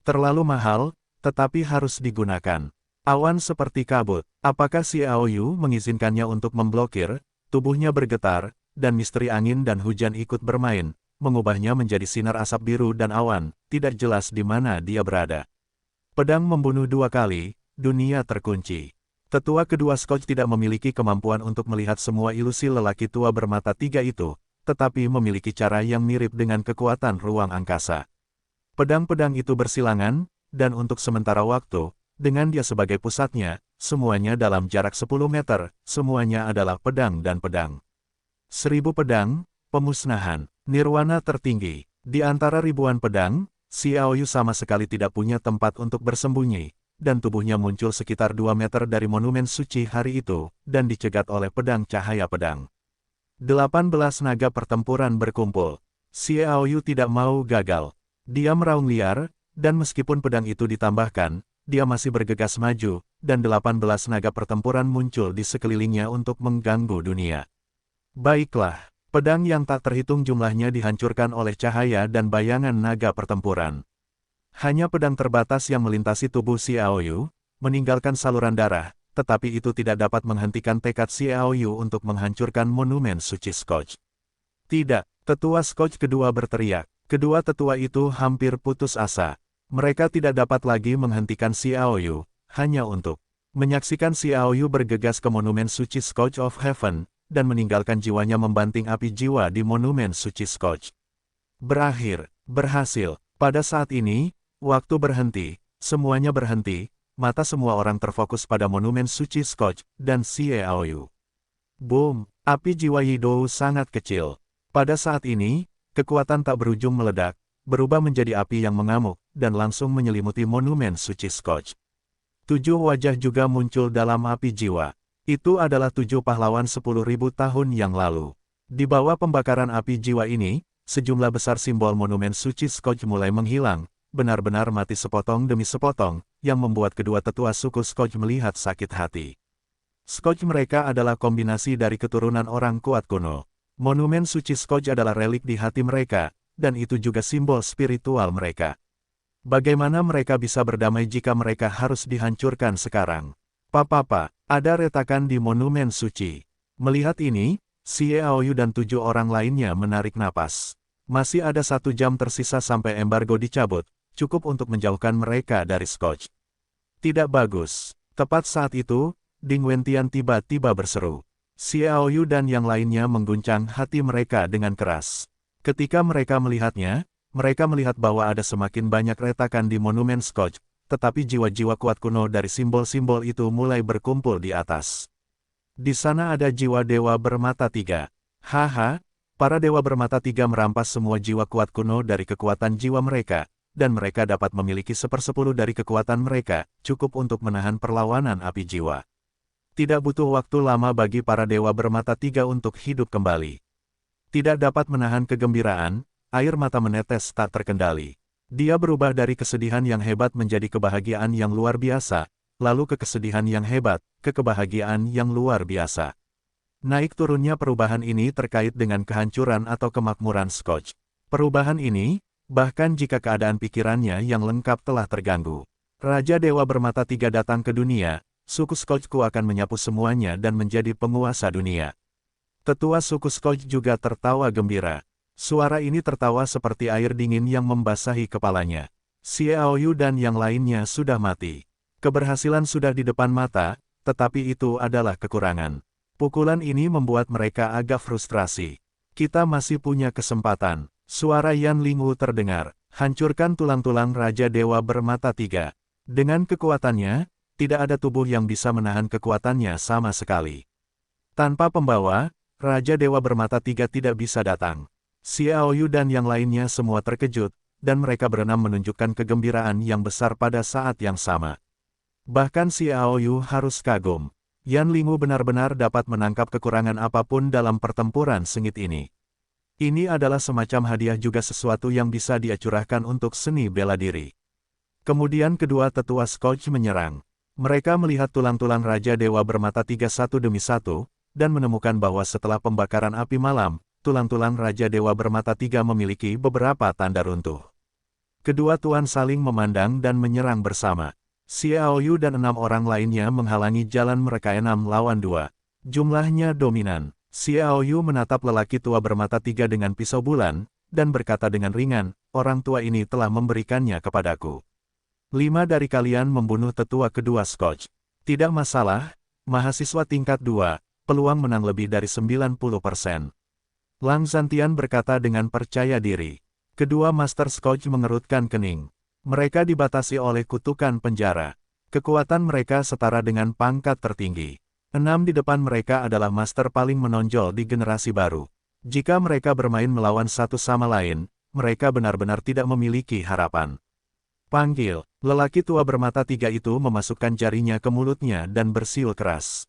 Terlalu mahal, tetapi harus digunakan. Awan seperti kabut. Apakah Xiao Yu mengizinkannya untuk memblokir? Tubuhnya bergetar, dan misteri angin dan hujan ikut bermain, mengubahnya menjadi sinar asap biru dan awan, tidak jelas di mana dia berada. Pedang membunuh 2 kali, dunia terkunci. Tetua kedua Scotch tidak memiliki kemampuan untuk melihat semua ilusi lelaki tua bermata tiga itu, tetapi memiliki cara yang mirip dengan kekuatan ruang angkasa. Pedang-pedang itu bersilangan, dan untuk sementara waktu, dengan dia sebagai pusatnya, semuanya dalam jarak 10 meter, semuanya adalah pedang dan pedang. 1000 pedang, pemusnahan, nirwana tertinggi. Di antara ribuan pedang, Xiao Yu sama sekali tidak punya tempat untuk bersembunyi, dan tubuhnya muncul sekitar 2 meter dari monumen suci hari itu, dan dicegat oleh pedang cahaya pedang. 18 naga pertempuran berkumpul. Xiao Yu tidak mau gagal. Dia meraung liar, dan meskipun pedang itu ditambahkan, dia masih bergegas maju, dan 18 naga pertempuran muncul di sekelilingnya untuk mengganggu dunia. Baiklah, pedang yang tak terhitung jumlahnya dihancurkan oleh cahaya dan bayangan naga pertempuran. Hanya pedang terbatas yang melintasi tubuh Xiaoyu, meninggalkan saluran darah, tetapi itu tidak dapat menghentikan tekad Xiaoyu untuk menghancurkan monumen suci Scotch. Tidak, tetua Scotch kedua berteriak. Kedua tetua itu hampir putus asa. Mereka tidak dapat lagi menghentikan Xiaoyu, hanya untuk menyaksikan Xiaoyu bergegas ke monumen suci Scotch of Heaven, dan meninggalkan jiwanya membanting api jiwa di monumen suci Scotch. Berhasil. Pada saat ini, waktu berhenti, semuanya berhenti, mata semua orang terfokus pada monumen suci Scotch dan Xiaoyu. Boom, api jiwa Yidou sangat kecil. Pada saat ini, kekuatan tak berujung meledak, berubah menjadi api yang mengamuk, dan langsung menyelimuti monumen suci Scotch. 7 wajah juga muncul dalam api jiwa. Itu adalah 7 pahlawan 10.000 tahun yang lalu. Di bawah pembakaran api jiwa ini, sejumlah besar simbol monumen suci Scotch mulai menghilang, benar-benar mati sepotong demi sepotong, yang membuat kedua tetua suku Scotch melihat sakit hati. Scotch mereka adalah kombinasi dari keturunan orang kuat kuno. Monumen suci Scotch adalah relik di hati mereka, dan itu juga simbol spiritual mereka. Bagaimana mereka bisa berdamai jika mereka harus dihancurkan sekarang? Papa, ada retakan di monumen suci. Melihat ini, Xiaoyu dan 7 orang lainnya menarik napas. Masih ada 1 jam tersisa sampai embargo dicabut, cukup untuk menjauhkan mereka dari Scotch. Tidak bagus. Tepat saat itu, Ding Wentian tiba-tiba berseru. Xiaoyu dan yang lainnya mengguncang hati mereka dengan keras. Ketika mereka melihatnya, mereka melihat bahwa ada semakin banyak retakan di monumen Scotch, tetapi jiwa-jiwa kuat kuno dari simbol-simbol itu mulai berkumpul di atas. Di sana ada jiwa dewa bermata 3. Haha, para dewa bermata 3 merampas semua jiwa kuat kuno dari kekuatan jiwa mereka, dan mereka dapat memiliki 1/10 dari kekuatan mereka, cukup untuk menahan perlawanan api jiwa. Tidak butuh waktu lama bagi para dewa bermata 3 untuk hidup kembali. Tidak dapat menahan kegembiraan, air mata menetes tak terkendali. Dia berubah dari kesedihan yang hebat menjadi kebahagiaan yang luar biasa, lalu ke kesedihan yang hebat, ke kebahagiaan yang luar biasa. Naik turunnya perubahan ini terkait dengan kehancuran atau kemakmuran Scotch. Perubahan ini, bahkan jika keadaan pikirannya yang lengkap telah terganggu. Raja Dewa Bermata 3 datang ke dunia, suku Scotchku akan menyapu semuanya dan menjadi penguasa dunia. Tetua suku Scotch juga tertawa gembira. Suara ini tertawa seperti air dingin yang membasahi kepalanya. Xiaoyu dan yang lainnya sudah mati. Keberhasilan sudah di depan mata, tetapi itu adalah kekurangan. Pukulan ini membuat mereka agak frustrasi. Kita masih punya kesempatan. Suara Yan Lingwu terdengar. Hancurkan tulang-tulang Raja Dewa Bermata 3. Dengan kekuatannya, tidak ada tubuh yang bisa menahan kekuatannya sama sekali. Tanpa pembawa, Raja Dewa Bermata 3 tidak bisa datang. Xiaoyu dan yang lainnya semua terkejut, dan mereka berenam menunjukkan kegembiraan yang besar pada saat yang sama. Bahkan Xiaoyu harus kagum. Yan Lingwu benar-benar dapat menangkap kekurangan apapun dalam pertempuran sengit ini. Ini adalah semacam hadiah juga sesuatu yang bisa dia curahkan untuk seni bela diri. Kemudian kedua tetua Scotch menyerang. Mereka melihat tulang-tulang Raja Dewa Bermata 3 satu demi satu, dan menemukan bahwa setelah pembakaran api malam, tulang-tulang Raja Dewa Bermata 3 memiliki beberapa tanda runtuh. Kedua tuan saling memandang dan menyerang bersama. Xiaoyu dan 6 orang lainnya menghalangi jalan mereka 6 lawan 2. Jumlahnya dominan. Xiaoyu menatap lelaki tua bermata 3 dengan pisau bulan, dan berkata dengan ringan, orang tua ini telah memberikannya kepadaku. 5 dari kalian membunuh tetua kedua Scotch. Tidak masalah, mahasiswa tingkat 2, peluang menang lebih dari 90%. Lang Zhantian berkata dengan percaya diri. Kedua Master Scotch mengerutkan kening. Mereka dibatasi oleh kutukan penjara. Kekuatan mereka setara dengan pangkat tertinggi. 6 di depan mereka adalah master paling menonjol di generasi baru. Jika mereka bermain melawan satu sama lain, mereka benar-benar tidak memiliki harapan. Panggil, lelaki tua bermata 3 itu memasukkan jarinya ke mulutnya dan bersiul keras.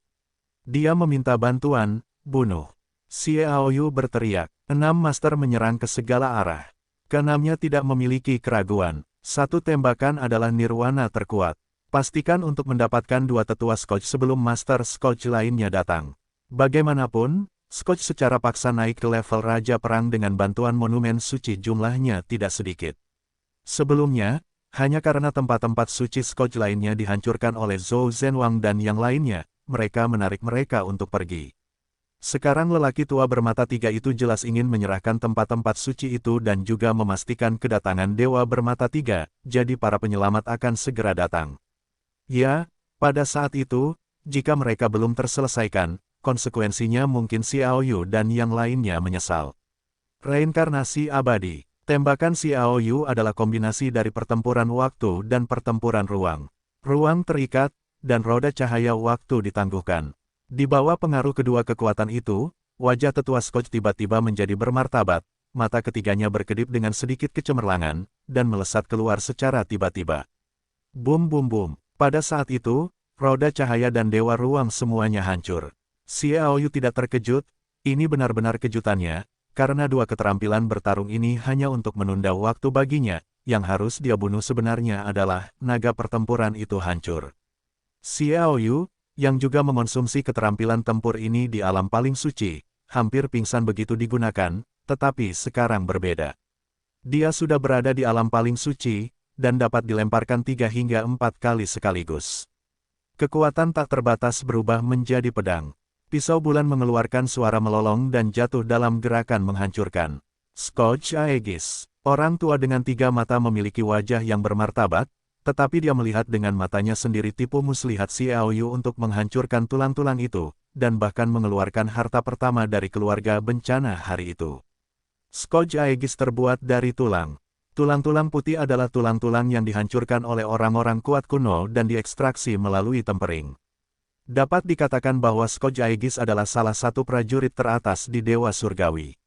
Dia meminta bantuan, bunuh. Xiaoyu berteriak. 6 master menyerang ke segala arah. Keenamnya tidak memiliki keraguan. Satu tembakan adalah nirwana terkuat. Pastikan untuk mendapatkan 2 tetua Scotch sebelum Master Scotch lainnya datang. Bagaimanapun, Scotch secara paksa naik ke level Raja Perang dengan bantuan monumen suci jumlahnya tidak sedikit. Sebelumnya, hanya karena tempat-tempat suci Scotch lainnya dihancurkan oleh Zhou Zhenwang dan yang lainnya, mereka menarik mereka untuk pergi. Sekarang lelaki tua bermata 3 itu jelas ingin menyerahkan tempat-tempat suci itu dan juga memastikan kedatangan Dewa Bermata 3, jadi para penyelamat akan segera datang. Ya, pada saat itu, jika mereka belum terselesaikan, konsekuensinya mungkin Xiao Yu dan yang lainnya menyesal. Reinkarnasi abadi. Tembakan Xiao Yu adalah kombinasi dari pertempuran waktu dan pertempuran ruang. Ruang terikat, dan roda cahaya waktu ditangguhkan. Di bawah pengaruh kedua kekuatan itu, wajah tetua Scotch tiba-tiba menjadi bermartabat, mata ketiganya berkedip dengan sedikit kecemerlangan, dan melesat keluar secara tiba-tiba. Bum bum bum. Pada saat itu, roda cahaya dan dewa ruang semuanya hancur. Xiao Yu tidak terkejut, ini benar-benar kejutannya, karena 2 keterampilan bertarung ini hanya untuk menunda waktu baginya, yang harus dia bunuh sebenarnya adalah, naga pertempuran itu hancur. Xiao Yu, yang juga mengonsumsi keterampilan tempur ini di alam paling suci, hampir pingsan begitu digunakan, tetapi sekarang berbeda. Dia sudah berada di alam paling suci, dan dapat dilemparkan 3 hingga 4 kali sekaligus. Kekuatan tak terbatas berubah menjadi pedang. Pisau bulan mengeluarkan suara melolong dan jatuh dalam gerakan menghancurkan. Scotch Aegis. Orang tua dengan 3 mata memiliki wajah yang bermartabat, tetapi dia melihat dengan matanya sendiri tipu muslihat Xiao Yu untuk menghancurkan tulang-tulang itu, dan bahkan mengeluarkan harta pertama dari keluarga bencana hari itu. Scotch Aegis terbuat dari tulang. Tulang-tulang putih adalah tulang-tulang yang dihancurkan oleh orang-orang kuat kuno dan diekstraksi melalui tempering. Dapat dikatakan bahwa Scotch Aegis adalah salah satu prajurit teratas di Dewa Surgawi.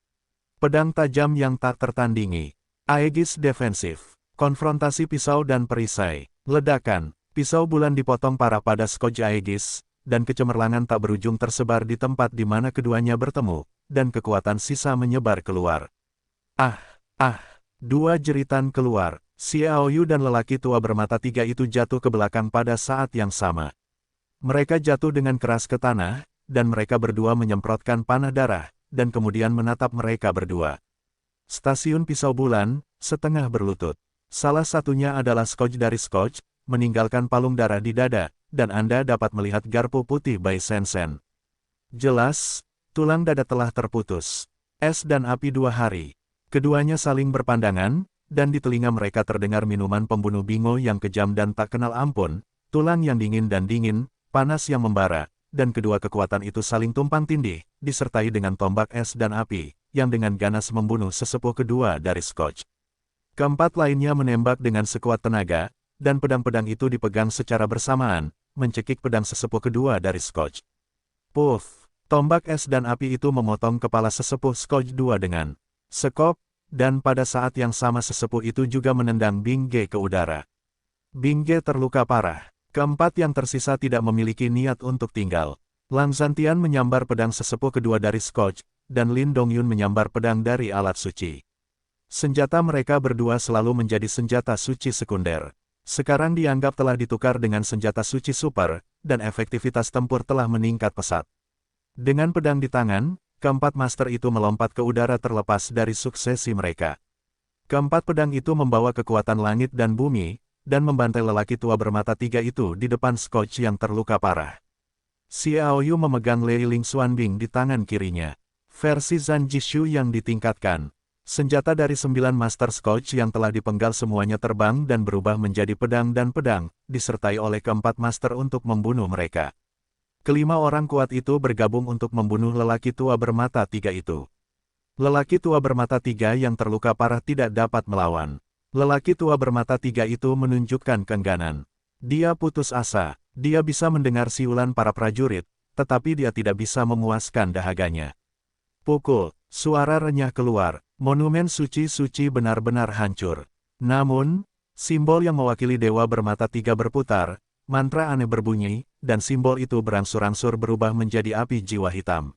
Pedang tajam yang tak tertandingi. Aegis defensif. Konfrontasi pisau dan perisai. Ledakan. Pisau bulan dipotong parah pada Scotch Aegis, dan kecemerlangan tak berujung tersebar di tempat di mana keduanya bertemu, dan kekuatan sisa menyebar keluar. Ah! 2 jeritan keluar. Xiao Yu dan lelaki tua bermata 3 itu jatuh ke belakang pada saat yang sama. Mereka jatuh dengan keras ke tanah, dan mereka berdua menyemprotkan panah darah, dan kemudian menatap mereka berdua. Stasiun pisau bulan, setengah berlutut. Salah satunya adalah Scotch dari Scotch, meninggalkan palung darah di dada, dan Anda dapat melihat garpu putih Bai Sensen. Jelas, tulang dada telah terputus. Es dan api 2 hari. Keduanya saling berpandangan, dan di telinga mereka terdengar minuman pembunuh bingo yang kejam dan tak kenal ampun, tulang yang dingin dan dingin, panas yang membara, dan kedua kekuatan itu saling tumpang tindih, disertai dengan tombak es dan api, yang dengan ganas membunuh sesepuh kedua dari Scotch. Keempat lainnya menembak dengan sekuat tenaga, dan pedang-pedang itu dipegang secara bersamaan, mencekik pedang sesepuh kedua dari Scotch. Puff! Tombak es dan api itu memotong kepala sesepuh Scotch 2 dengan sekop, dan pada saat yang sama sesepuh itu juga menendang Bing Ge ke udara. Bing Ge terluka parah. Keempat yang tersisa tidak memiliki niat untuk tinggal. Lang Zhantian menyambar pedang sesepuh kedua dari Scotch, dan Lin Dongyun menyambar pedang dari alat suci. Senjata mereka berdua selalu menjadi senjata suci sekunder. Sekarang dianggap telah ditukar dengan senjata suci super, dan efektivitas tempur telah meningkat pesat. Dengan pedang di tangan, keempat master itu melompat ke udara terlepas dari suksesi mereka. Keempat pedang itu membawa kekuatan langit dan bumi, dan membantai lelaki tua bermata 3 itu di depan Scotch yang terluka parah. Xiao Yu memegang Lei Ling Xuanbing di tangan kirinya. Versi Zhan Jishu yang ditingkatkan. Senjata dari 9 Master Scotch yang telah dipenggal semuanya terbang dan berubah menjadi pedang dan pedang, disertai oleh keempat Master untuk membunuh mereka. Kelima orang kuat itu bergabung untuk membunuh lelaki tua bermata 3 itu. Lelaki tua bermata 3 yang terluka parah tidak dapat melawan. Lelaki tua bermata 3 itu menunjukkan keengganan. Dia putus asa, dia bisa mendengar siulan para prajurit, tetapi dia tidak bisa memuaskan dahaganya. Pukul, suara renyah keluar. Monumen suci-suci benar-benar hancur. Namun, simbol yang mewakili dewa bermata 3 berputar, mantra aneh berbunyi, dan simbol itu berangsur-angsur berubah menjadi api jiwa hitam.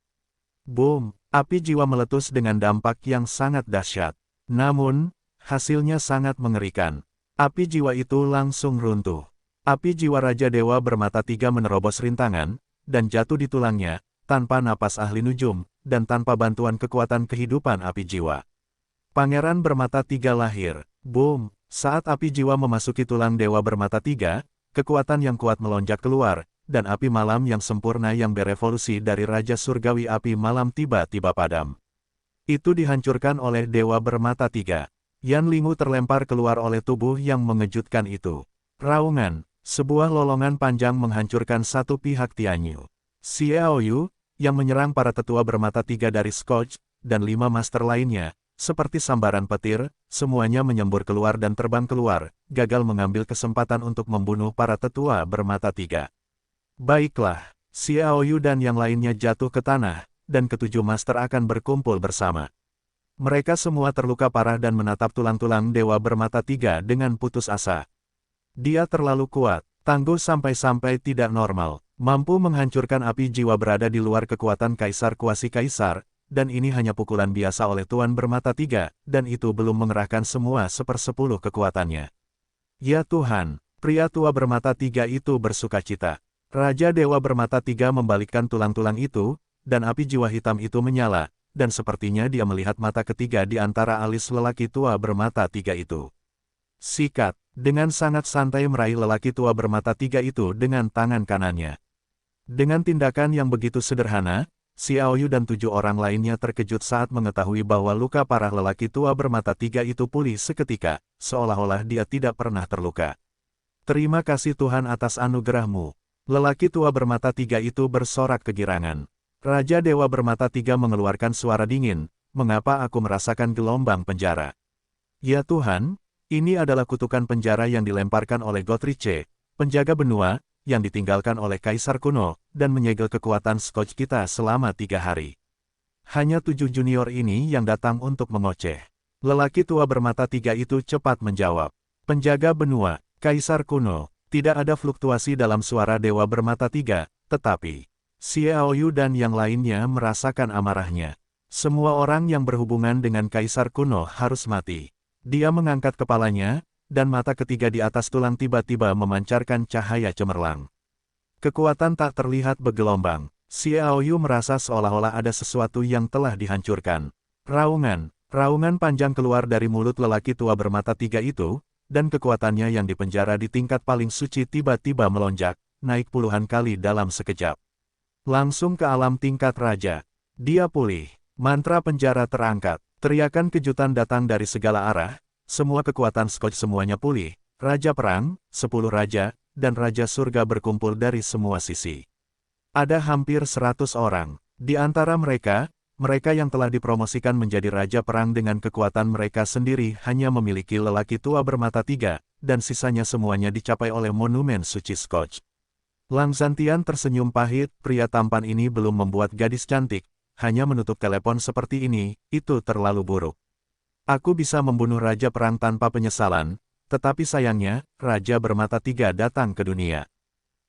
Boom! Api jiwa meletus dengan dampak yang sangat dahsyat. Namun, hasilnya sangat mengerikan. Api jiwa itu langsung runtuh. Api jiwa Raja Dewa Bermata Tiga menerobos rintangan, dan jatuh di tulangnya, tanpa napas ahli nujum, dan tanpa bantuan kekuatan kehidupan api jiwa. Pangeran Bermata Tiga lahir. Boom! Saat api jiwa memasuki tulang Dewa Bermata Tiga, kekuatan yang kuat melonjak keluar, dan api malam yang sempurna yang berevolusi dari Raja Surgawi Api Malam tiba-tiba padam. Itu dihancurkan oleh Dewa Bermata Tiga. Yan Lingu terlempar keluar oleh tubuh yang mengejutkan itu. Raungan, sebuah lolongan panjang menghancurkan satu pihak Tianyu. Xiaoyu, yang menyerang para tetua Bermata Tiga dari Scotch, dan 5 master lainnya, seperti sambaran petir, semuanya menyembur keluar dan terbang keluar, gagal mengambil kesempatan untuk membunuh para tetua Bermata Tiga. Baiklah, Xiaoyu dan yang lainnya jatuh ke tanah, dan ketujuh master akan berkumpul bersama. Mereka semua terluka parah dan menatap tulang-tulang Dewa Bermata Tiga dengan putus asa. Dia terlalu kuat, tangguh sampai-sampai tidak normal, mampu menghancurkan api jiwa berada di luar kekuatan Kaisar Kuasi Kaisar, dan ini hanya pukulan biasa oleh Tuan Bermata Tiga, dan itu belum mengerahkan semua 1/10 kekuatannya. Ya Tuhan, pria tua Bermata Tiga itu bersukacita. Raja Dewa Bermata Tiga membalikkan tulang-tulang itu, dan api jiwa hitam itu menyala, dan sepertinya dia melihat mata ketiga di antara alis lelaki tua Bermata Tiga itu. Sikat, dengan sangat santai meraih lelaki tua Bermata Tiga itu dengan tangan kanannya. Dengan tindakan yang begitu sederhana, Xiaoyu dan 7 orang lainnya terkejut saat mengetahui bahwa luka parah lelaki tua Bermata Tiga itu pulih seketika, seolah-olah dia tidak pernah terluka. Terima kasih Tuhan atas anugerah-Mu. Lelaki tua Bermata Tiga itu bersorak kegirangan. Raja Dewa Bermata Tiga mengeluarkan suara dingin, mengapa aku merasakan gelombang penjara? Ya Tuhan, ini adalah kutukan penjara yang dilemparkan oleh Gotrice, penjaga benua, yang ditinggalkan oleh Kaisar kuno, dan menyegel kekuatan Scotch kita selama 3 hari. Hanya 7 junior ini yang datang untuk mengoceh. Lelaki tua Bermata Tiga itu cepat menjawab. Penjaga benua, Kaisar kuno. Tidak ada fluktuasi dalam suara Dewa Bermata Tiga, tetapi Xiaoyu dan yang lainnya merasakan amarahnya. Semua orang yang berhubungan dengan Kaisar kuno harus mati. Dia mengangkat kepalanya, dan mata ketiga di atas tulang tiba-tiba memancarkan cahaya cemerlang. Kekuatan tak terlihat bergelombang. Xiaoyu merasa seolah-olah ada sesuatu yang telah dihancurkan. Raungan panjang keluar dari mulut lelaki tua Bermata Tiga itu, dan kekuatannya yang dipenjara di tingkat paling suci tiba-tiba melonjak, naik puluhan kali dalam sekejap. Langsung ke alam tingkat raja. Dia pulih. Mantra penjara terangkat. Teriakan kejutan datang dari segala arah. Semua kekuatan Scotch semuanya pulih. Raja perang, 10 raja, dan Raja Surga berkumpul dari semua sisi. Ada hampir 100 orang. Di antara mereka yang telah dipromosikan menjadi Raja Perang dengan kekuatan mereka sendiri hanya memiliki lelaki tua Bermata Tiga, dan sisanya semuanya dicapai oleh monumen suci Scotch. Lang Zantian tersenyum pahit, pria tampan ini belum membuat gadis cantik, hanya menutup telepon seperti ini, itu terlalu buruk. Aku bisa membunuh Raja Perang tanpa penyesalan, tetapi sayangnya, Raja Bermata Tiga datang ke dunia.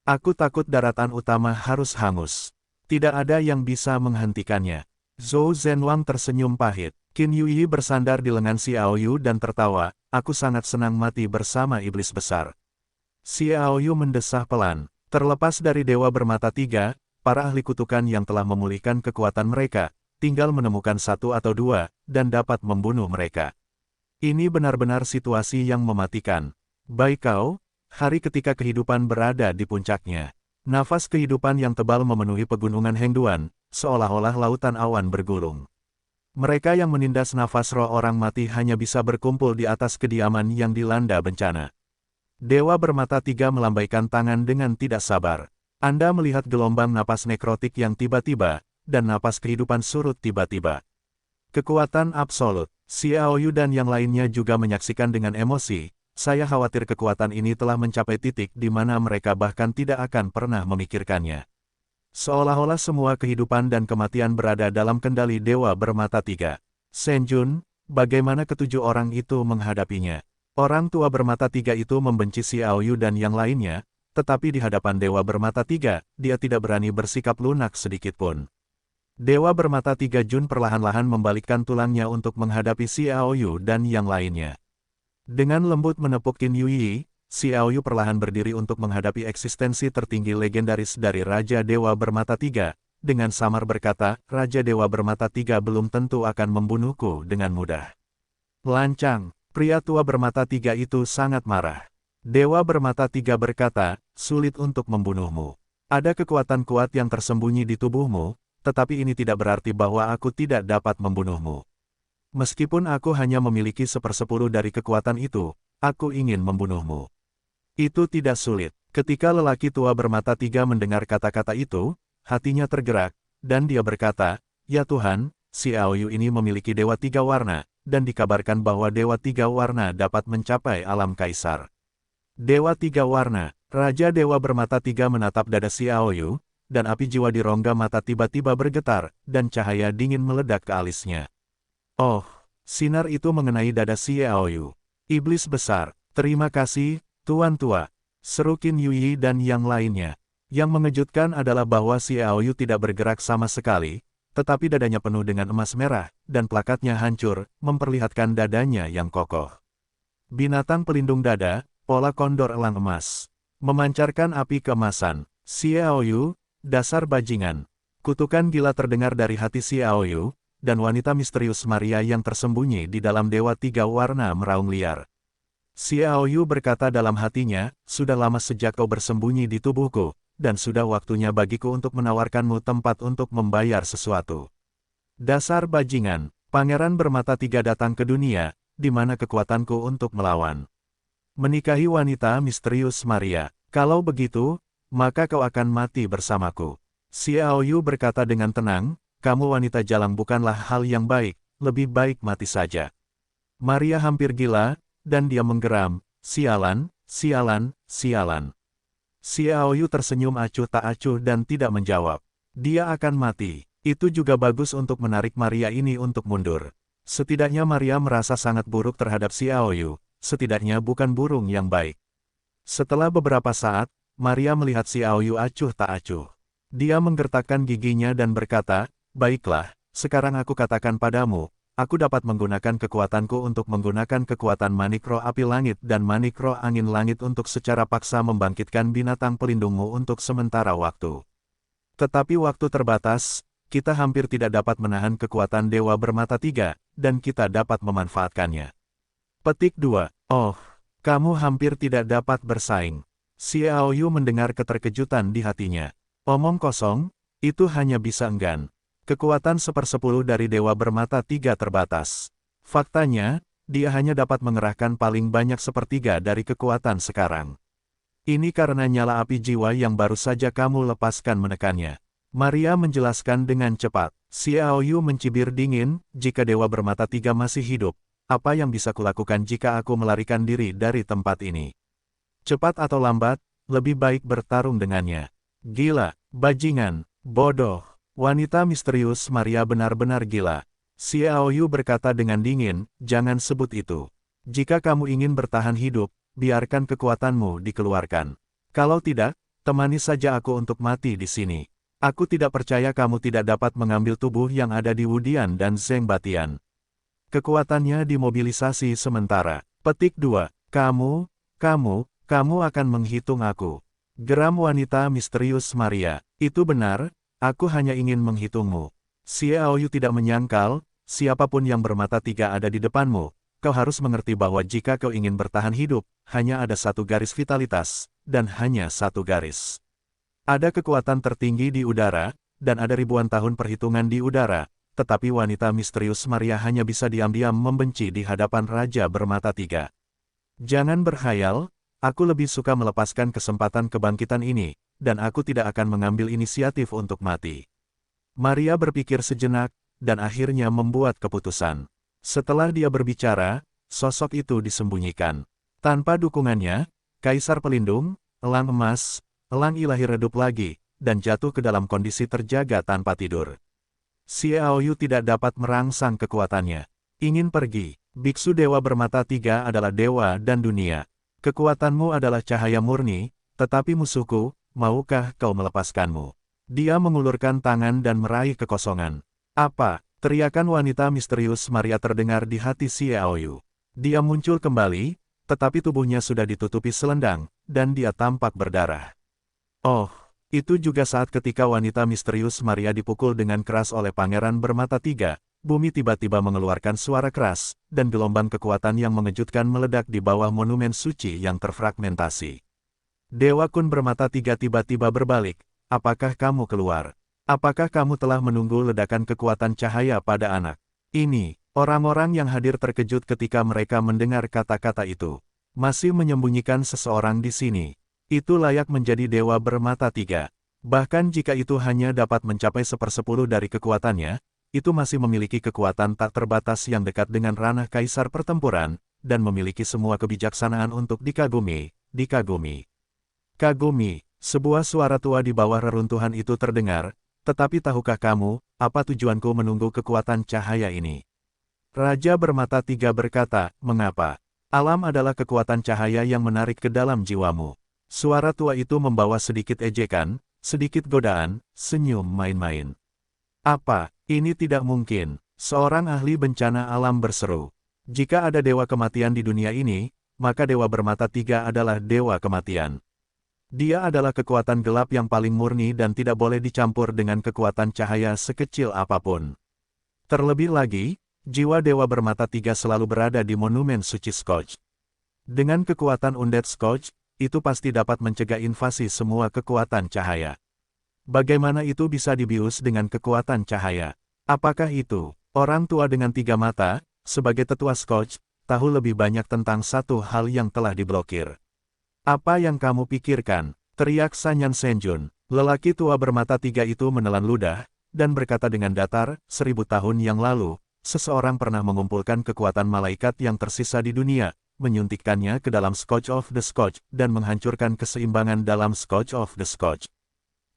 Aku takut daratan utama harus hangus. Tidak ada yang bisa menghentikannya. Zhou Zhenwang tersenyum pahit. Qin Yuyi bersandar di lengan Xiaoyu dan tertawa, aku sangat senang mati bersama iblis besar. Xiaoyu mendesah pelan. Terlepas dari Dewa Bermata Tiga, para ahli kutukan yang telah memulihkan kekuatan mereka, tinggal menemukan 1 atau 2, dan dapat membunuh mereka. Ini benar-benar situasi yang mematikan. Baik kau, hari ketika kehidupan berada di puncaknya. Nafas kehidupan yang tebal memenuhi pegunungan Hengduan, seolah-olah lautan awan bergulung. Mereka yang menindas nafas roh orang mati hanya bisa berkumpul di atas kediaman yang dilanda bencana. Dewa Bermata Tiga melambaikan tangan dengan tidak sabar. Anda melihat gelombang napas nekrotik yang tiba-tiba, dan napas kehidupan surut tiba-tiba. Kekuatan absolut. Xiaoyu dan yang lainnya juga menyaksikan dengan emosi. Saya khawatir kekuatan ini telah mencapai titik di mana mereka bahkan tidak akan pernah memikirkannya. Seolah-olah semua kehidupan dan kematian berada dalam kendali Dewa Bermata Tiga. Senjun, bagaimana ketujuh orang itu menghadapinya? Orang tua Bermata Tiga itu membenci Xiaoyu dan yang lainnya, tetapi di hadapan Dewa Bermata Tiga, dia tidak berani bersikap lunak sedikitpun. Dewa Bermata Tiga Jun perlahan-lahan membalikkan tulangnya untuk menghadapi Xiaoyu dan yang lainnya. Dengan lembut menepuk Qin Yuyi, Xiaoyu perlahan berdiri untuk menghadapi eksistensi tertinggi legendaris dari Raja Dewa Bermata Tiga. Dengan samar berkata, Raja Dewa Bermata Tiga belum tentu akan membunuhku dengan mudah. Lancang, pria tua bermata tiga itu sangat marah. Dewa Bermata Tiga berkata, sulit untuk membunuhmu. Ada kekuatan kuat yang tersembunyi di tubuhmu, tetapi ini tidak berarti bahwa aku tidak dapat membunuhmu. Meskipun aku hanya memiliki 1/10 dari kekuatan itu, aku ingin membunuhmu. Itu tidak sulit. Ketika lelaki tua bermata tiga mendengar kata-kata itu, hatinya tergerak, dan dia berkata, ya Tuhan, Xiaoyu ini memiliki Dewa Tiga Warna, dan dikabarkan bahwa Dewa Tiga Warna dapat mencapai alam kaisar. Dewa Tiga Warna, Raja Dewa Bermata Tiga menatap dada Xiaoyu, dan api jiwa di rongga mata tiba-tiba bergetar, dan cahaya dingin meledak ke alisnya. Oh, sinar itu mengenai dada Xiaoyu. Iblis besar, terima kasih, Tuan Tua, seru Qin Yuyi dan yang lainnya. Yang mengejutkan adalah bahwa Xiaoyu tidak bergerak sama sekali, tetapi dadanya penuh dengan emas merah, dan plakatnya hancur, memperlihatkan dadanya yang kokoh. Binatang pelindung dada, pola kondor elang emas. Memancarkan api keemasan. Xiaoyu, dasar bajingan. Kutukan gila terdengar dari hati Xiaoyu, dan wanita misterius Maria yang tersembunyi di dalam Dewa Tiga Warna meraung liar. Xiaoyu berkata dalam hatinya, sudah lama sejak kau bersembunyi di tubuhku, dan sudah waktunya bagiku untuk menawarkanmu tempat untuk membayar sesuatu. Dasar bajingan, Pangeran Bermata Tiga datang ke dunia, di mana kekuatanku untuk melawan. Menikahi wanita misterius Maria, kalau begitu, maka kau akan mati bersamaku. Xiaoyu berkata dengan tenang, kamu wanita jalang bukanlah hal yang baik, lebih baik mati saja. Maria hampir gila, dan dia menggeram, sialan, sialan, sialan. Xiaoyu tersenyum acuh tak acuh dan tidak menjawab. Dia akan mati. Itu juga bagus untuk menarik Maria ini untuk mundur. Setidaknya Maria merasa sangat buruk terhadap Xiaoyu, setidaknya bukan burung yang baik. Setelah beberapa saat, Maria melihat Xiaoyu acuh tak acuh. Dia menggertakkan giginya dan berkata, baiklah, sekarang aku katakan padamu, aku dapat menggunakan kekuatanku untuk menggunakan kekuatan manik roh api langit dan manik roh angin langit untuk secara paksa membangkitkan binatang pelindungmu untuk sementara waktu. Tetapi waktu terbatas, kita hampir tidak dapat menahan kekuatan Dewa Bermata Tiga, dan kita dapat memanfaatkannya. Petik 2. Oh, kamu hampir tidak dapat bersaing. Xiaoyu mendengar keterkejutan di hatinya. Omong kosong, itu hanya bisa enggan. Kekuatan 1/10 dari Dewa Bermata Tiga terbatas. Faktanya, dia hanya dapat mengerahkan paling banyak 1/3 dari kekuatan sekarang. Ini karena nyala api jiwa yang baru saja kamu lepaskan menekannya. Maria menjelaskan dengan cepat. Xiaoyu mencibir dingin, jika Dewa Bermata Tiga masih hidup, apa yang bisa kulakukan jika aku melarikan diri dari tempat ini? Cepat atau lambat, lebih baik bertarung dengannya. Gila, bajingan, bodoh. Wanita misterius Maria benar-benar gila. Xiaoyu berkata dengan dingin, jangan sebut itu. Jika kamu ingin bertahan hidup, biarkan kekuatanmu dikeluarkan. Kalau tidak, temani saja aku untuk mati di sini. Aku tidak percaya kamu tidak dapat mengambil tubuh yang ada di Wudian dan Zheng Batian. Kekuatannya dimobilisasi sementara. Petik 2. Kamu akan menghitung aku. Geram wanita misterius Maria. Itu benar. Aku hanya ingin menghitungmu. Xiaoyu tidak menyangkal, siapapun yang bermata tiga ada di depanmu, kau harus mengerti bahwa jika kau ingin bertahan hidup, hanya ada satu garis vitalitas, dan hanya satu garis. Ada kekuatan tertinggi di udara, dan ada ribuan tahun perhitungan di udara, tetapi wanita misterius Maria hanya bisa diam-diam membenci di hadapan Raja Bermata Tiga. Jangan berkhayal, aku lebih suka melepaskan kesempatan kebangkitan ini, dan aku tidak akan mengambil inisiatif untuk mati. Maria berpikir sejenak, dan akhirnya membuat keputusan. Setelah dia berbicara, sosok itu disembunyikan. Tanpa dukungannya, Kaisar Pelindung, Elang Emas, Elang Ilahi redup lagi, dan jatuh ke dalam kondisi terjaga tanpa tidur. Xiaoyu tidak dapat merangsang kekuatannya. Ingin pergi. Biksu Dewa Bermata Tiga adalah dewa dan dunia. Kekuatanmu adalah cahaya murni, tetapi musuhku, maukah kau melepaskanmu? Dia mengulurkan tangan dan meraih kekosongan. Apa? Teriakan wanita misterius Maria terdengar di hati Xiaoyu. Dia muncul kembali, tetapi tubuhnya sudah ditutupi selendang, dan dia tampak berdarah. Oh, itu juga saat ketika wanita misterius Maria dipukul dengan keras oleh pangeran bermata tiga, bumi tiba-tiba mengeluarkan suara keras, dan gelombang kekuatan yang mengejutkan meledak di bawah monumen suci yang terfragmentasi. Dewa Kun bermata tiga tiba-tiba berbalik, apakah kamu keluar? Apakah kamu telah menunggu ledakan kekuatan cahaya pada anak? Ini, orang-orang yang hadir terkejut ketika mereka mendengar kata-kata itu. Masih menyembunyikan seseorang di sini. Itu layak menjadi dewa bermata tiga. Bahkan jika itu hanya dapat mencapai 1/10 dari kekuatannya, itu masih memiliki kekuatan tak terbatas yang dekat dengan ranah kaisar pertempuran, dan memiliki semua kebijaksanaan untuk dikagumi. Kagumi, sebuah suara tua di bawah reruntuhan itu terdengar, tetapi tahukah kamu, apa tujuanku menunggu kekuatan cahaya ini? Raja bermata tiga berkata, mengapa? Alam adalah kekuatan cahaya yang menarik ke dalam jiwamu. Suara tua itu membawa sedikit ejekan, sedikit godaan, senyum main-main. Apa, ini tidak mungkin, seorang ahli bencana alam berseru. Jika ada dewa kematian di dunia ini, maka dewa bermata tiga adalah dewa kematian. Dia adalah kekuatan gelap yang paling murni dan tidak boleh dicampur dengan kekuatan cahaya sekecil apapun. Terlebih lagi, jiwa dewa bermata tiga selalu berada di monumen suci Skoch. Dengan kekuatan undead Skoch, itu pasti dapat mencegah invasi semua kekuatan cahaya. Bagaimana itu bisa dibius dengan kekuatan cahaya? Apakah itu, orang tua dengan tiga mata, sebagai tetua Skoch, tahu lebih banyak tentang satu hal yang telah diblokir? Apa yang kamu pikirkan? Teriak Sanyan Senjun. Lelaki tua bermata tiga itu menelan ludah, dan berkata dengan datar, 1000 tahun yang lalu, seseorang pernah mengumpulkan kekuatan malaikat yang tersisa di dunia, menyuntikkannya ke dalam Skoch of the Skoch, dan menghancurkan keseimbangan dalam Skoch of the Skoch.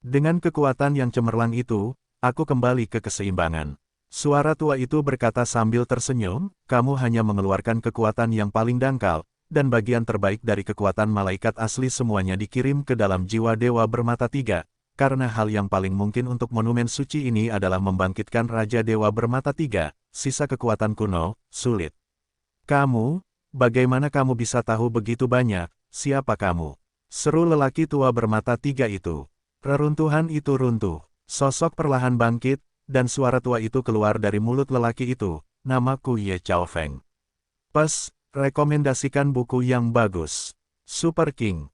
Dengan kekuatan yang cemerlang itu, aku kembali ke keseimbangan. Suara tua itu berkata sambil tersenyum, kamu hanya mengeluarkan kekuatan yang paling dangkal, dan bagian terbaik dari kekuatan malaikat asli semuanya dikirim ke dalam jiwa dewa bermata tiga, karena hal yang paling mungkin untuk monumen suci ini adalah membangkitkan Raja Dewa Bermata Tiga, sisa kekuatan kuno, sulit. Kamu, bagaimana kamu bisa tahu begitu banyak, siapa kamu? Seru lelaki tua bermata tiga itu. Reruntuhan itu runtuh, sosok perlahan bangkit, dan suara tua itu keluar dari mulut lelaki itu, namaku Ye Chao Feng. Rekomendasikan buku yang bagus. Super King.